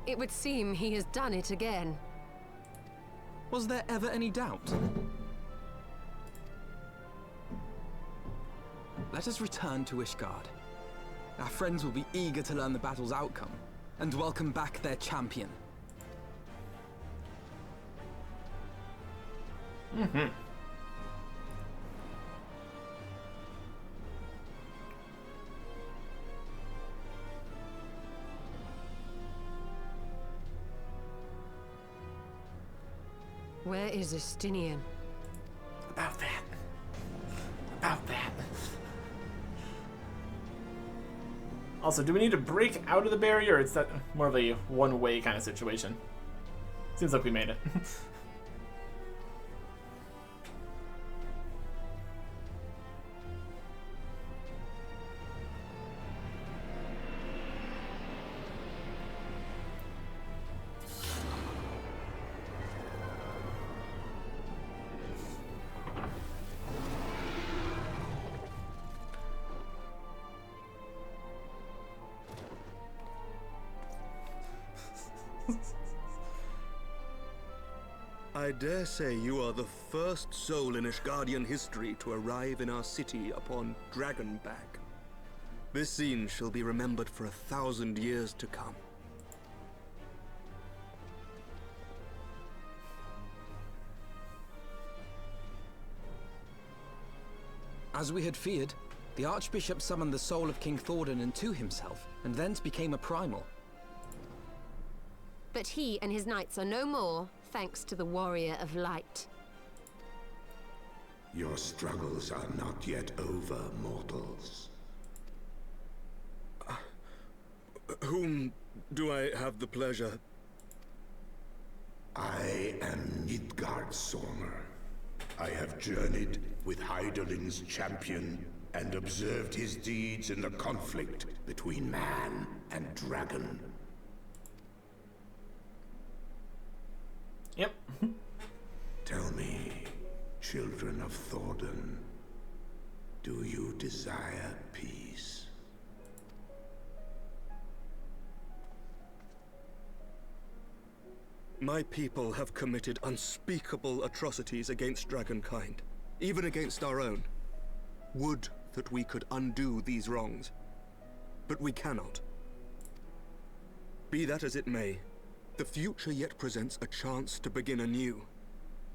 It would seem he has done it again. Was there ever any doubt? Let us return to Ishgard. Our friends will be eager to learn the battle's outcome, and welcome back their champion. Where is Estinian? About that. About that. Also, do we need to break out of the barrier, or is that more of a one-way kind of situation? Seems like we made it. I dare say you are the first soul in Ishgardian history to arrive in our city upon Dragonback. This scene shall be remembered for 1,000 years to come. As we had feared, the Archbishop summoned the soul of King Thordan to himself, and thence became a primal. But he and his knights are no more, thanks to the Warrior of Light. Your struggles are not yet over, mortals. Whom do I have the pleasure? I am Midgard Sormer. I have journeyed with Hydalin's champion and observed his deeds in the conflict between man and dragon. Yep. Tell me, children of Thordan, do you desire peace? My people have committed unspeakable atrocities against dragonkind, even against our own. Would that we could undo these wrongs, but we cannot. Be that as it may, the future yet presents a chance to begin anew.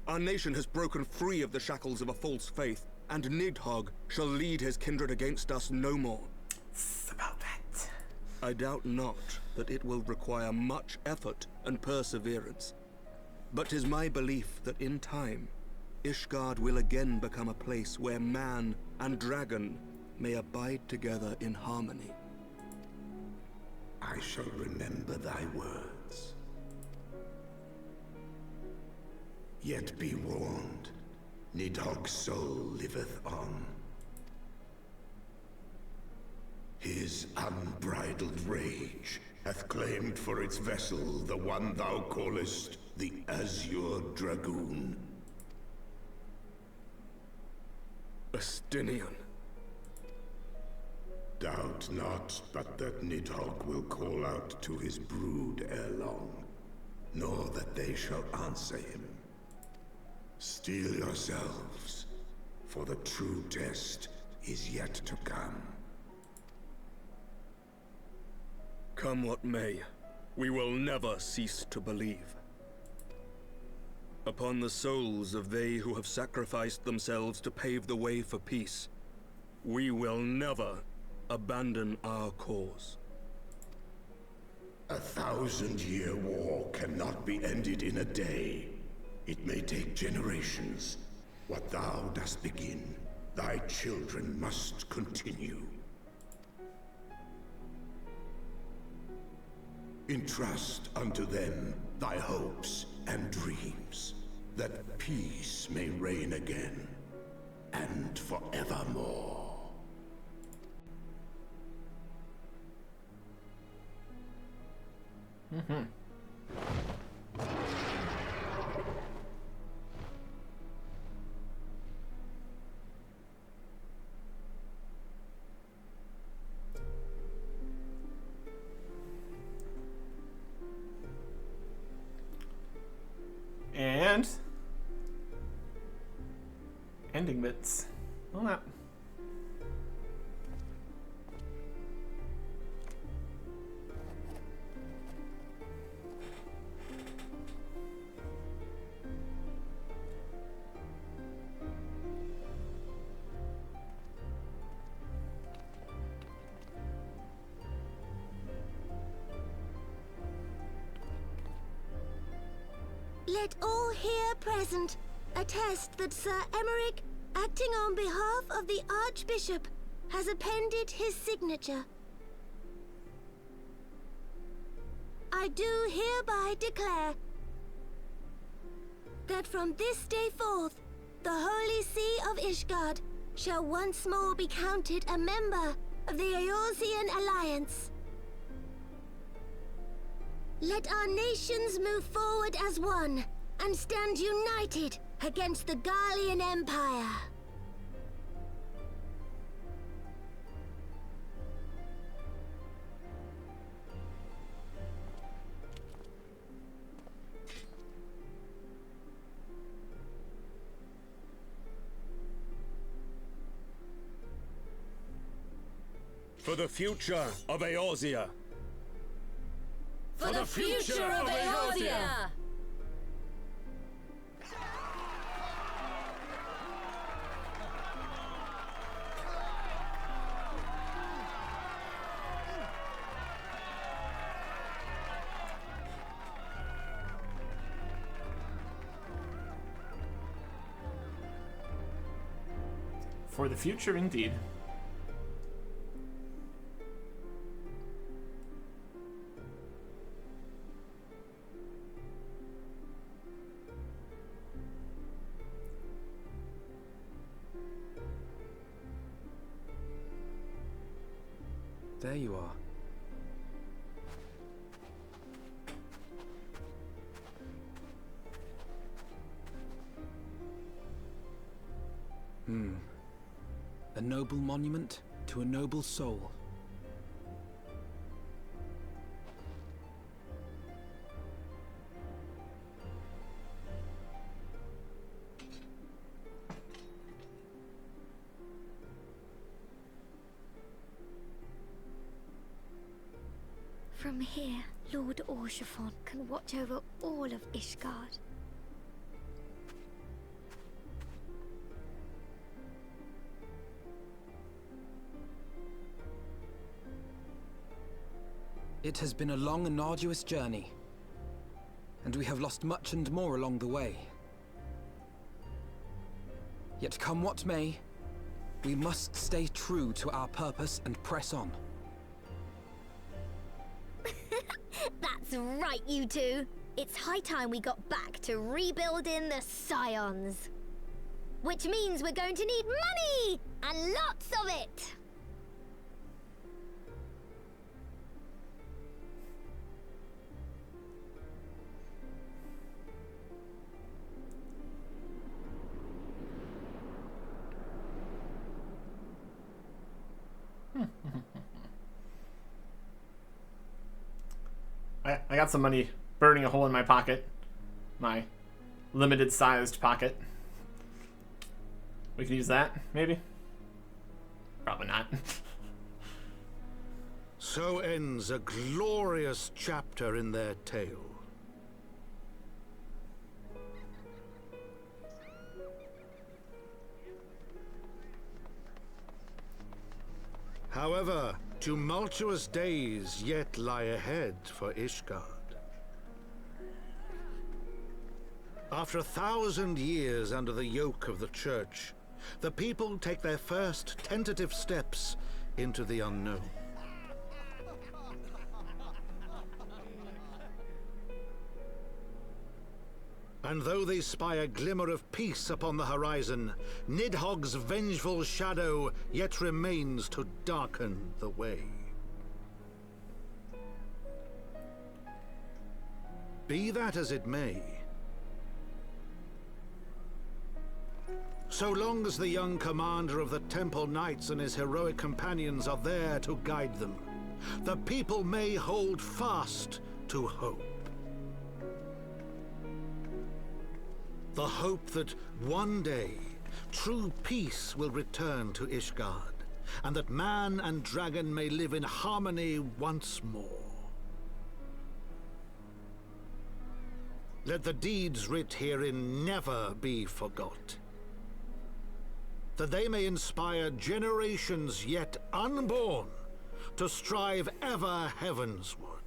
Our nation has broken free of the shackles of a false faith, and Nidhogg shall lead his kindred against us no more. It's about that. I doubt not that it will require much effort and perseverance. But 'tis my belief that in time, Ishgard will again become a place where man and dragon may abide together in harmony. I shall remember thy words. Yet be warned, Nidhogg's soul liveth on. His unbridled rage hath claimed for its vessel the one thou callest the Azure Dragoon. Astinian. Doubt not but that Nidhogg will call out to his brood ere long, nor that they shall answer him. Steel yourselves, for the true test is yet to come. Come what may, we will never cease to believe. Upon the souls of they who have sacrificed themselves to pave the way for peace, we will never abandon our cause. 1,000-year war cannot be ended in a day. It may take generations. What thou dost begin, thy children must continue. Entrust unto them thy hopes and dreams, that peace may reign again, and forevermore. And ending bits. Well, that. Let all here present attest that Sir Emmerich, acting on behalf of the Archbishop, has appended his signature. I do hereby declare that from this day forth, the Holy See of Ishgard shall once more be counted a member of the Eorzean Alliance. Let our nations move forward as one and stand united against the Garlean Empire. For the future of Eorzea. For the future of Eorzea! For the future, indeed. There you are. A noble monument to a noble soul. From here, Lord Orshafon can watch over all of Ishgard. It has been a long and arduous journey, and we have lost much and more along the way. Yet come what may, we must stay true to our purpose and press on. That's right, you two. It's high time we got back to rebuilding the Scions. Which means we're going to need money! And lots of it! I got some money burning a hole in my pocket. My limited-sized pocket. We can use that, maybe? Probably not. So ends a glorious chapter in their tale. However, tumultuous days yet lie ahead for Ishgard. After 1,000 years under the yoke of the Church, the people take their first tentative steps into the unknown. And though they spy a glimmer of peace upon the horizon, Nidhogg's vengeful shadow yet remains to darken the way. Be that as it may, so long as the young commander of the Temple Knights and his heroic companions are there to guide them, the people may hold fast to hope. The hope that one day true peace will return to Ishgard, and that man and dragon may live in harmony once more. Let the deeds writ herein never be forgot, that they may inspire generations yet unborn to strive ever heavensward.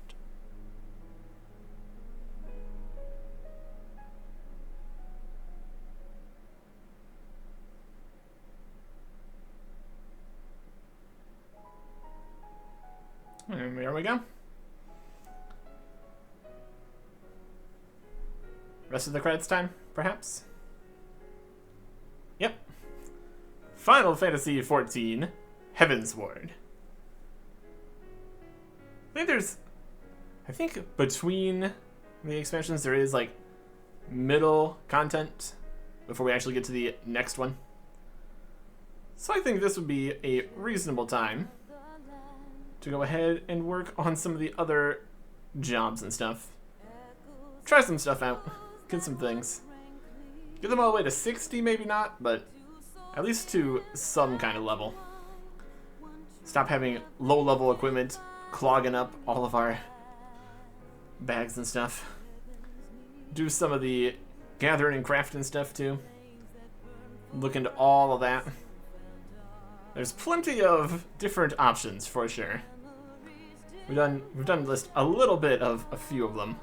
And there we go. Rest of the credits time, perhaps? Yep. Final Fantasy XIV, Heavensward. I think between the expansions there is like middle content before we actually get to the next one. So I think this would be a reasonable time to go ahead and work on some of the other jobs and stuff. Try some stuff out. Get some things. Get them all the way to 60, maybe not, but at least to some kind of level. Stop having low-level equipment clogging up all of our bags and stuff. Do some of the gathering and crafting stuff too. Look into all of that. There's plenty of different options for sure. We've done list a little bit of a few of them.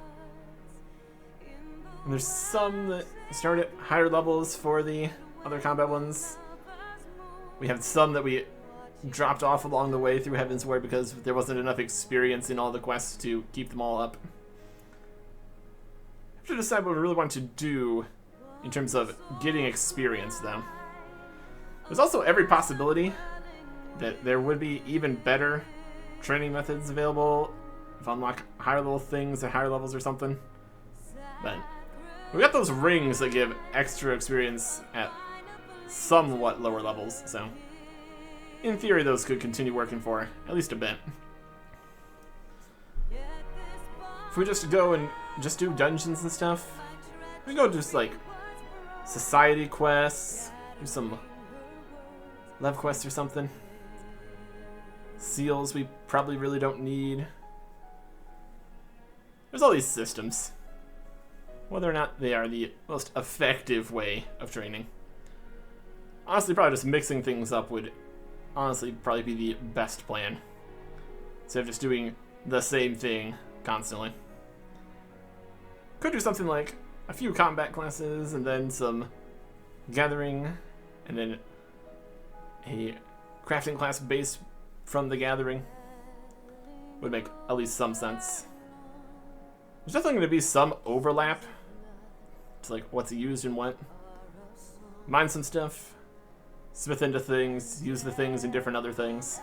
And there's some that start at higher levels for the other combat ones. We have some that we dropped off along the way through Heavensward because there wasn't enough experience in all the quests to keep them all up. I have to decide what we really want to do in terms of getting experience, though. There's also every possibility that there would be even better training methods available if I unlock higher level things at higher levels or something. But we got those rings that give extra experience at somewhat lower levels, so in theory those could continue working for at least a bit. If we just go and just do dungeons and stuff, we go just like society quests, do some love quests or something. Seals we probably really don't need. There's all these systems. Whether or not they are the most effective way of training. Honestly, probably just mixing things up would honestly probably be the best plan. Instead of just doing the same thing constantly. Could do something like a few combat classes and then some gathering and then a crafting class based from the gathering. Would make at least some sense. There's definitely going to be some overlap. It's like what's used and what. Mine some stuff. Smith into things. Use the things in different other things.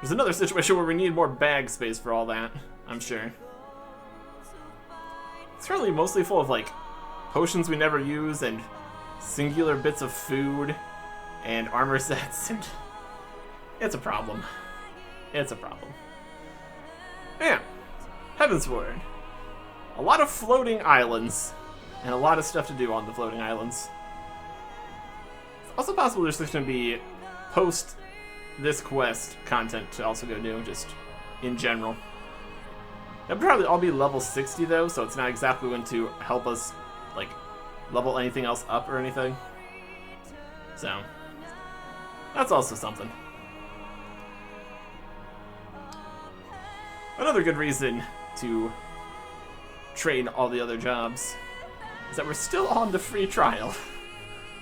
There's another situation where we need more bag space for all that, I'm sure. It's currently mostly full of like potions we never use and singular bits of food and armor sets, and it's a problem. It's a problem. Yeah. Heavensward. A lot of floating islands, and a lot of stuff to do on the floating islands. It's also possible there's going to be post this quest content to also go new, just in general. That'll probably all be level 60 though, so it's not exactly going to help us like level anything else up or anything. So that's also something. Another good reason to train all the other jobs is that we're still on the free trial,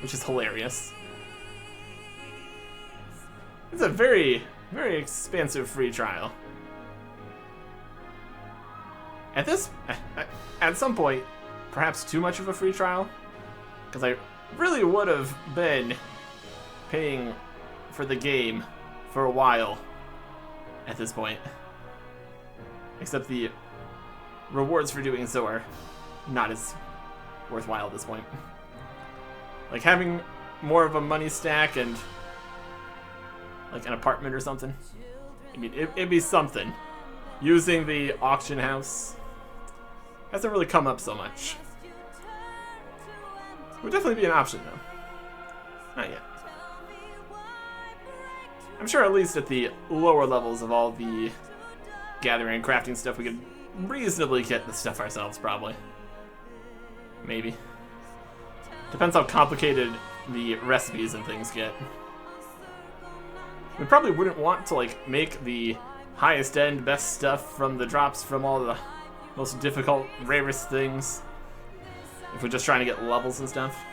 which is hilarious. It's a very, very expansive free trial. At some point, perhaps too much of a free trial, because I really would have been paying for the game for a while at this point. Except the rewards for doing so are not as worthwhile at this point. Like having more of a money stack and like an apartment or something. I mean, it'd be something. Using the auction house hasn't really come up so much. Would definitely be an option though. Not yet. I'm sure at least at the lower levels of all the gathering and crafting stuff we could reasonably get the stuff ourselves, probably. Maybe. Depends how complicated the recipes and things get. We probably wouldn't want to like make the highest end best stuff from the drops from all the most difficult, rarest things if we're just trying to get levels and stuff.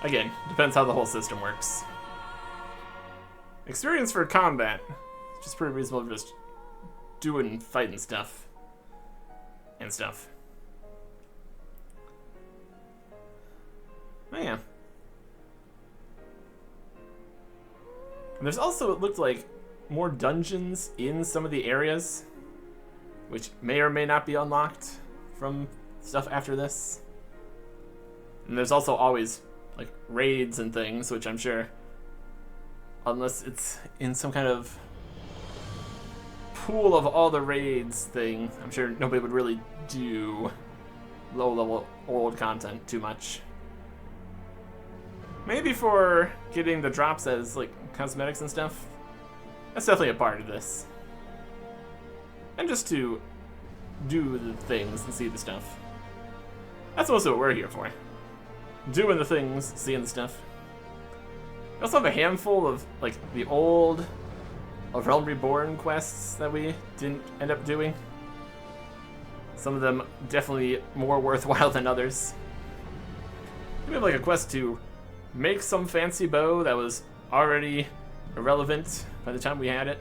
Again, depends how the whole system works. Experience for combat. It's just pretty reasonable just doing fighting stuff. And stuff. Oh yeah. And there's also, it looked like, more dungeons in some of the areas, which may or may not be unlocked from stuff after this. And there's also always, like, raids and things, which I'm sure, unless it's in some kind of pool of all the raids thing, I'm sure nobody would really do low-level old content too much. Maybe for getting the drops as, like, cosmetics and stuff. That's definitely a part of this. And just to do the things and see the stuff. That's also what we're here for. Doing the things, seeing the stuff. We also have a handful of, like, the old of Realm Reborn quests that we didn't end up doing. Some of them definitely more worthwhile than others. We have, like, a quest to make some fancy bow that was already irrelevant by the time we had it.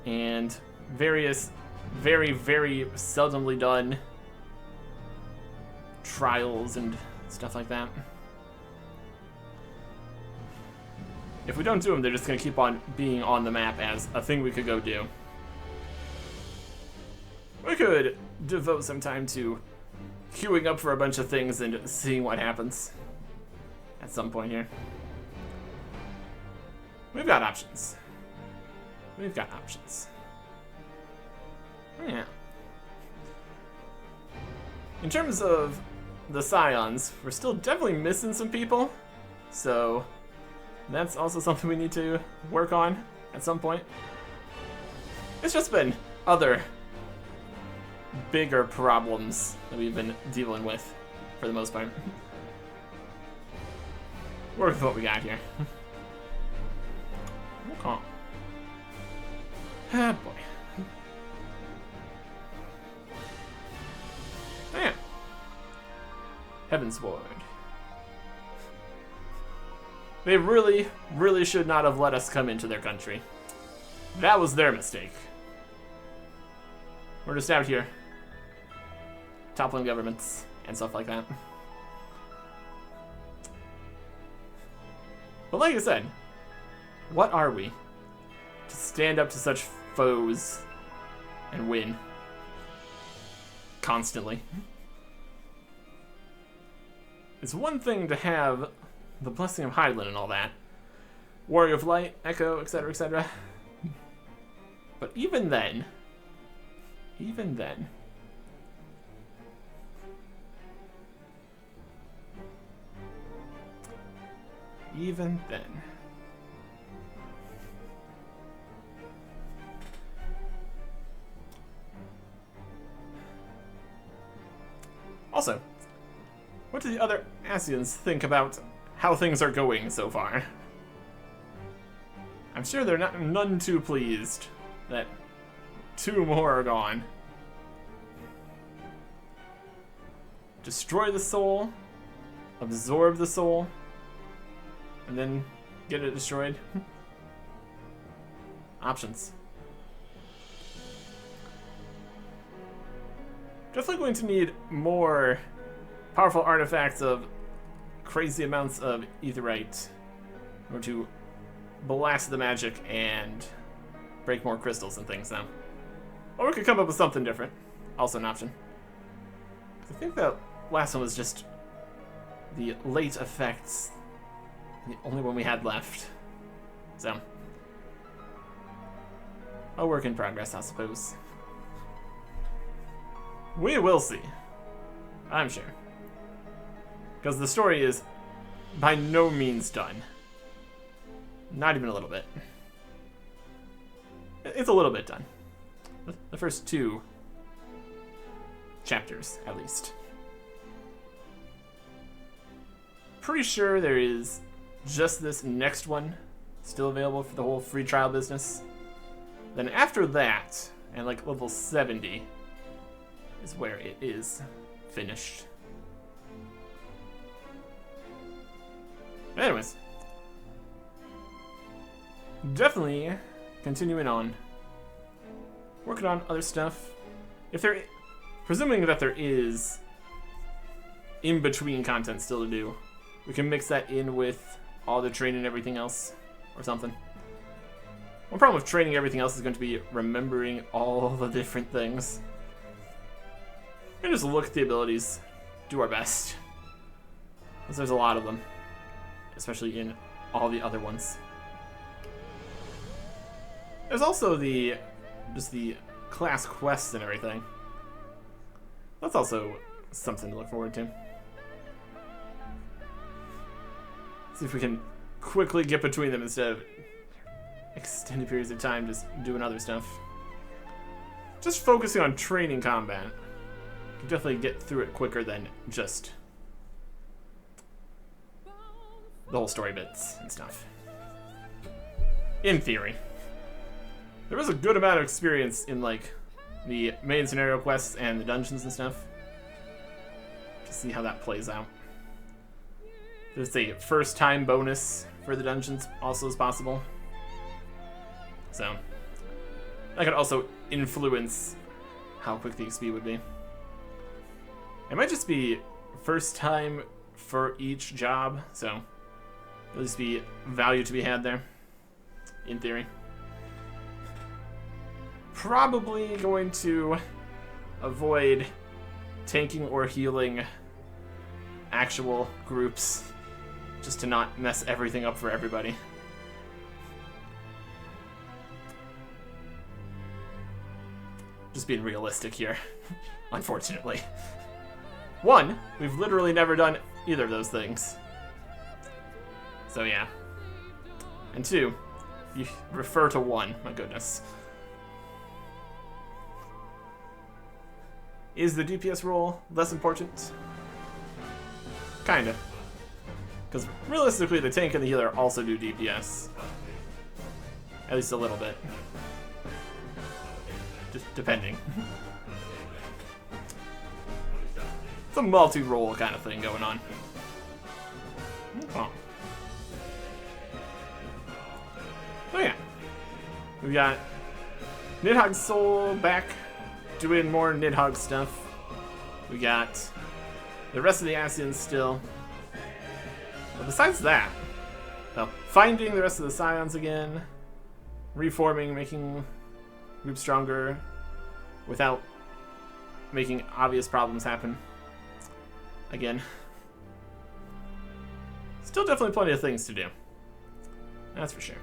And various very, very seldomly done trials and stuff like that. If we don't do them, they're just going to keep on being on the map as a thing we could go do. We could devote some time to queuing up for a bunch of things and seeing what happens at some point here. We've got options. We've got options. Yeah. In terms of the Scions, we're still definitely missing some people, so that's also something we need to work on at some point. It's just been other bigger problems that we've been dealing with for the most part. Work with what we got here. Okay. Ah, boy. Oh, yeah. Heavensward. They really, really should not have let us come into their country. That was their mistake. We're just out here toppling governments and stuff like that. But like I said, what are we to stand up to such foes and win constantly? It's one thing to have the Blessing of Hydaelyn and all that, Warrior of Light, Echo, etc., etc. But even then, also, what do the other Ascians think about how things are going so far? I'm sure they're none too pleased that 2 more are gone. Destroy the soul, absorb the soul, and then get it destroyed. Options. Definitely going to need more powerful artifacts of crazy amounts of aetherite in order to blast the magic and break more crystals and things now. Or we could come up with something different. Also an option. I think that last one was just the late effects. The only one we had left. So, a work in progress, I suppose. We will see. I'm sure. Because the story is by no means done. Not even a little bit. It's a little bit done. The first 2 chapters, at least. Pretty sure there is just this next one still available for the whole free trial business. Then after that, and like level 70, is where it is finished. Anyways, definitely continuing on, working on other stuff. If there, presuming that there is in-between content still to do, we can mix that in with all the training and everything else, or something. One problem with training everything else is going to be remembering all the different things. And just look at the abilities, do our best, because there's a lot of them, especially in all the other ones. There's also just the class quests and everything. That's also something to look forward to. See if we can quickly get between them instead of extended periods of time just doing other stuff. Just focusing on training combat can definitely get through it quicker than just the whole story bits and stuff. In theory. There was a good amount of experience in like the main scenario quests and the dungeons and stuff. To see how that plays out. There's a first time bonus for the dungeons also is possible. So that could also influence how quick the XP would be. It might just be first time for each job, so there'll just be value to be had there, in theory. Probably going to avoid tanking or healing actual groups, just to not mess everything up for everybody. Just being realistic here, unfortunately. One, we've literally never done either of those things. So yeah. And two, you refer to one, my goodness. Is the DPS role less important? Kinda. Because realistically, the tank and the healer also do DPS. At least a little bit. Just depending. It's a multi-role kind of thing going on. Oh. So yeah. We got Nidhogg's Soul back doing more Nidhogg stuff. We got the rest of the Ascians still. But besides that, well, finding the rest of the Scions again, reforming, making groups stronger without making obvious problems happen. Again. Still definitely plenty of things to do. That's for sure.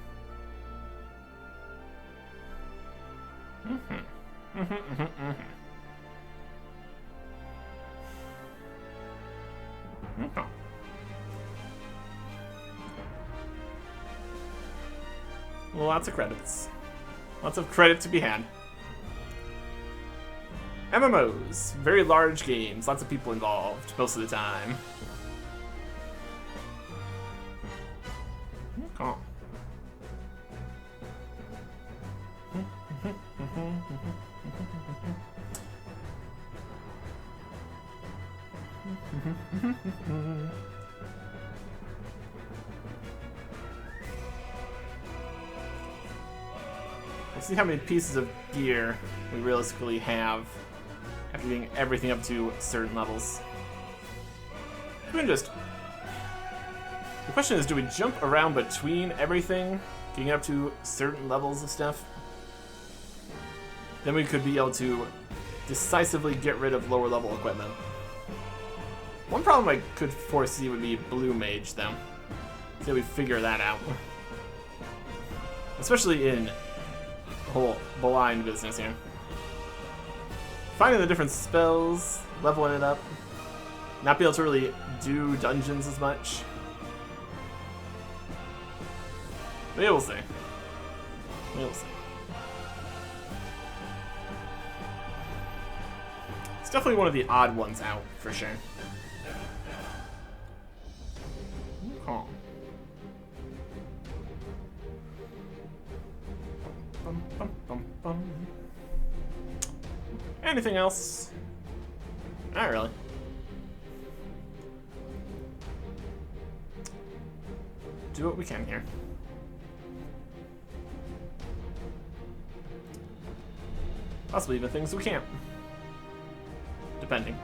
Okay. Lots of credits. Lots of credit to be had. MMOs. Very large games. Lots of people involved most of the time. Okay. Let's see how many pieces of gear we realistically have after getting everything up to certain levels. We can just... The question is, do we jump around between everything, getting up to certain levels of stuff? Then we could be able to decisively get rid of lower level equipment. One problem I could foresee would be Blue Mage, though. See how we figure that out. Especially in the whole blind business here. Finding the different spells, leveling it up. Not be able to really do dungeons as much. Maybe we'll see. Maybe we'll see. It's definitely one of the odd ones out, for sure. Oh. Bum, bum, bum, bum. Anything else? Not really. Do what we can here. Possibly even things we can't. Depending.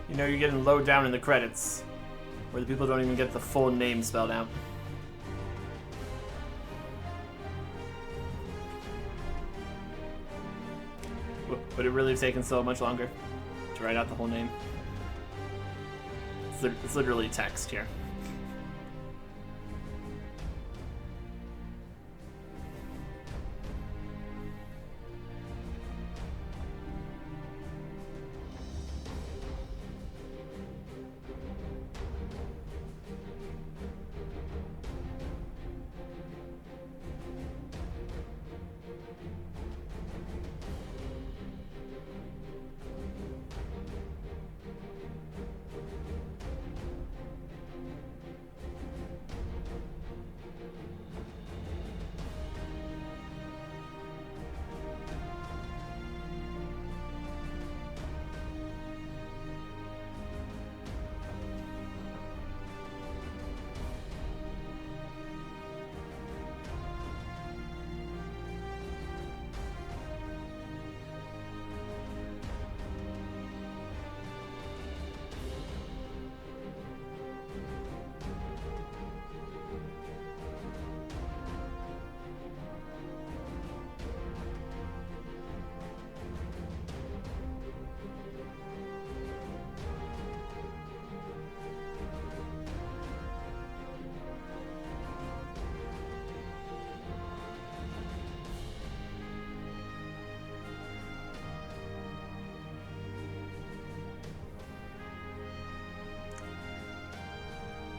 You know you're getting low down in the credits, where the people don't even get the full name spelled out. Would it really have taken so much longer to write out the whole name? It's literally text here.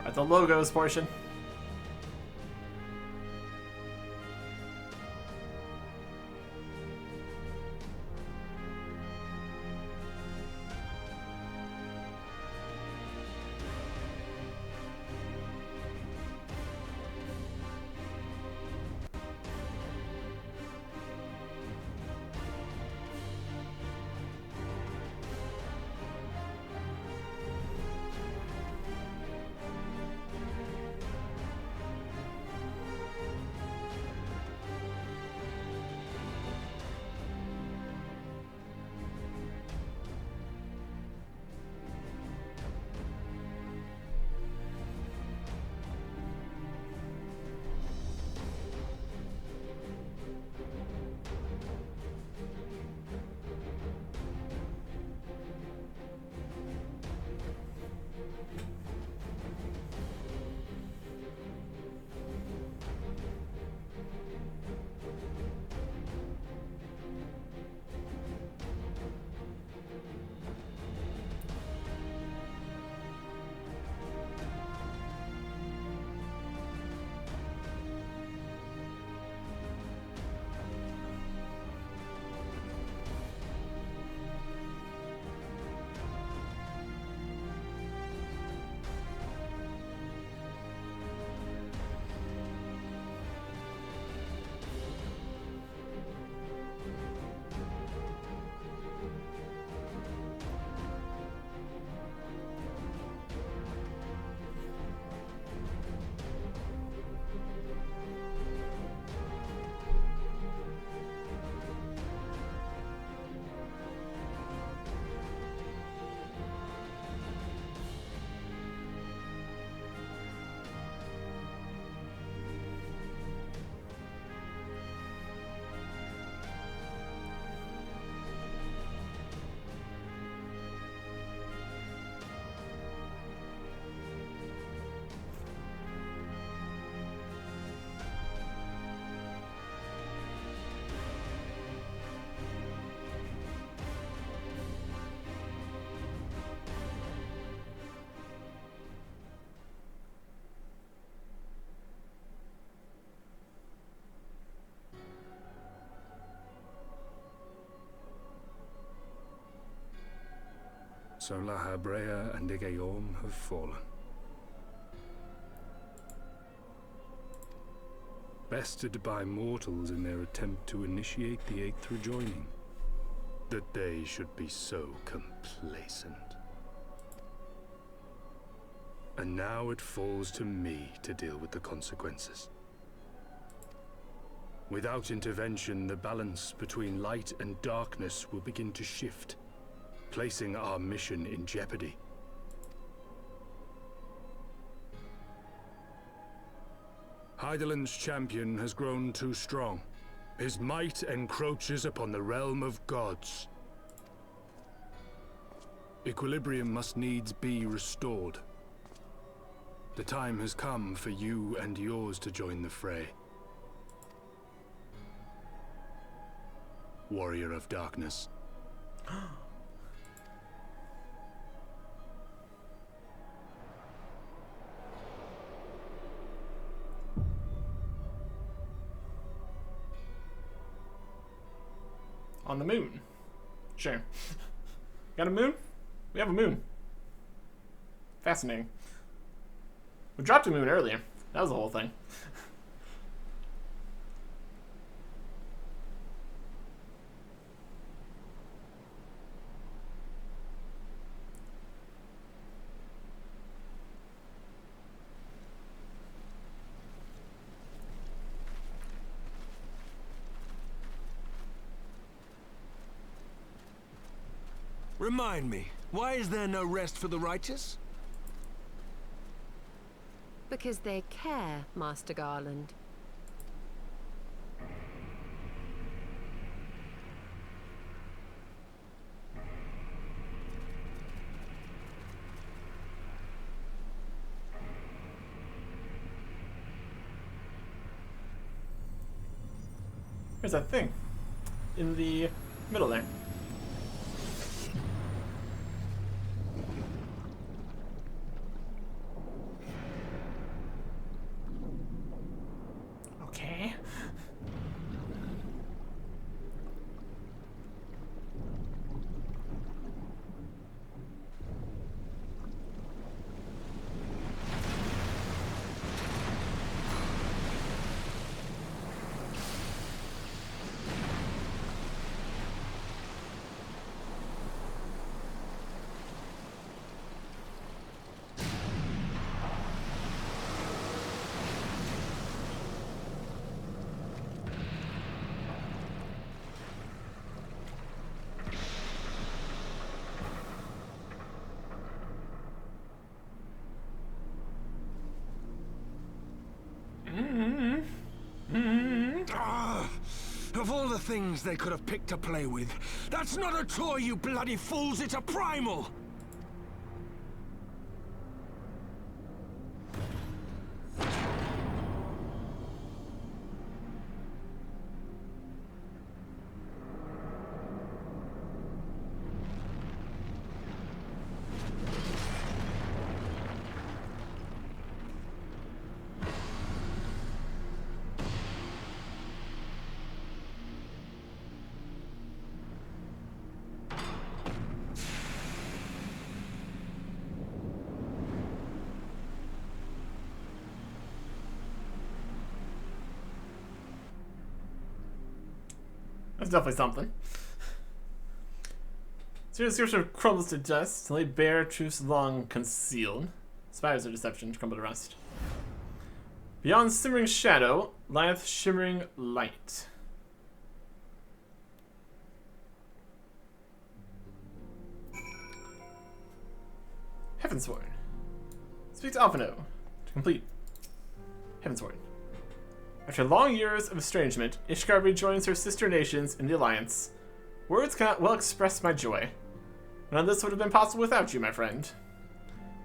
At the logos portion. So La Habrea and Igaeorm have fallen. Bested by mortals in their attempt to initiate the Eighth Rejoining. That they should be so complacent. And now it falls to me to deal with the consequences. Without intervention, the balance between light and darkness will begin to shift. placing our mission in jeopardy. Hydaelyn's champion has grown too strong. His might encroaches upon the realm of gods. Equilibrium must needs be restored. The time has come for you and yours to join the fray. Warrior of Darkness. On the moon. Sure. Got a moon? We have a moon. Fascinating. We dropped a moon earlier. That was the whole thing. Remind me, why is there no rest for the righteous? Because they care, Master Garland. There's that thing in the middle there. Okay. Of all the things they could have picked to play with, that's not a toy, you bloody fools, it's a primal! That's definitely something. Serious scripture crumbles to dust, to lay bare truths long concealed. Spires of deception crumble to rust. Beyond simmering shadow lieth shimmering light. Heavensward. Speak to Alphino to complete Heavensward. After long years of estrangement, Ishgard rejoins her sister nations in the Alliance. Words cannot well express my joy. None of this would have been possible without you, my friend.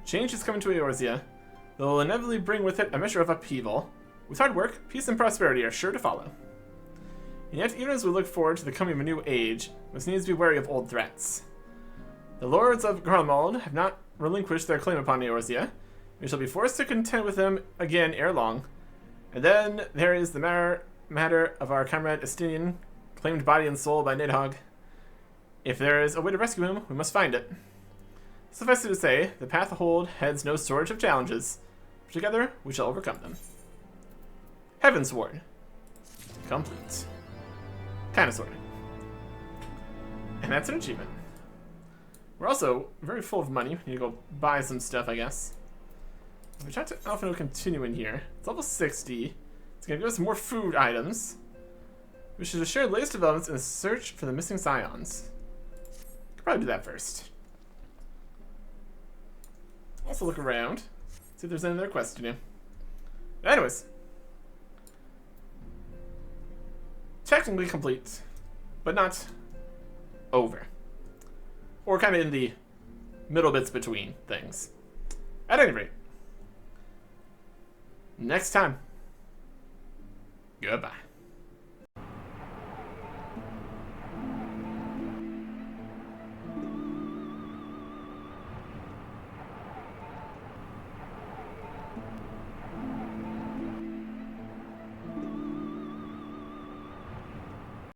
Change is coming to Eorzea, though it will inevitably bring with it a measure of upheaval. With hard work, peace and prosperity are sure to follow. And yet, even as we look forward to the coming of a new age, we must needs be wary of old threats. The lords of Gromald have not relinquished their claim upon Eorzea. We shall be forced to contend with them again ere long. And then there is the matter of our comrade Estinian, claimed body and soul by Nidhogg. If there is a way to rescue him, we must find it. Suffice it to say, the path ahold heads no shortage of challenges. Together, we shall overcome them. Heavensward. Complete. Kinda sorta. And that's an achievement. We're also very full of money. We need to go buy some stuff, I guess. If we try to Alphino continue in here, it's level 60. It's going to give us more food items. We should share the latest developments in the search for the missing scions. probably do that first. Also look around. See if there's any other quests to do. Anyways. Technically complete. But not over. Or kind of in the middle bits between things. At any rate. Next time. Goodbye.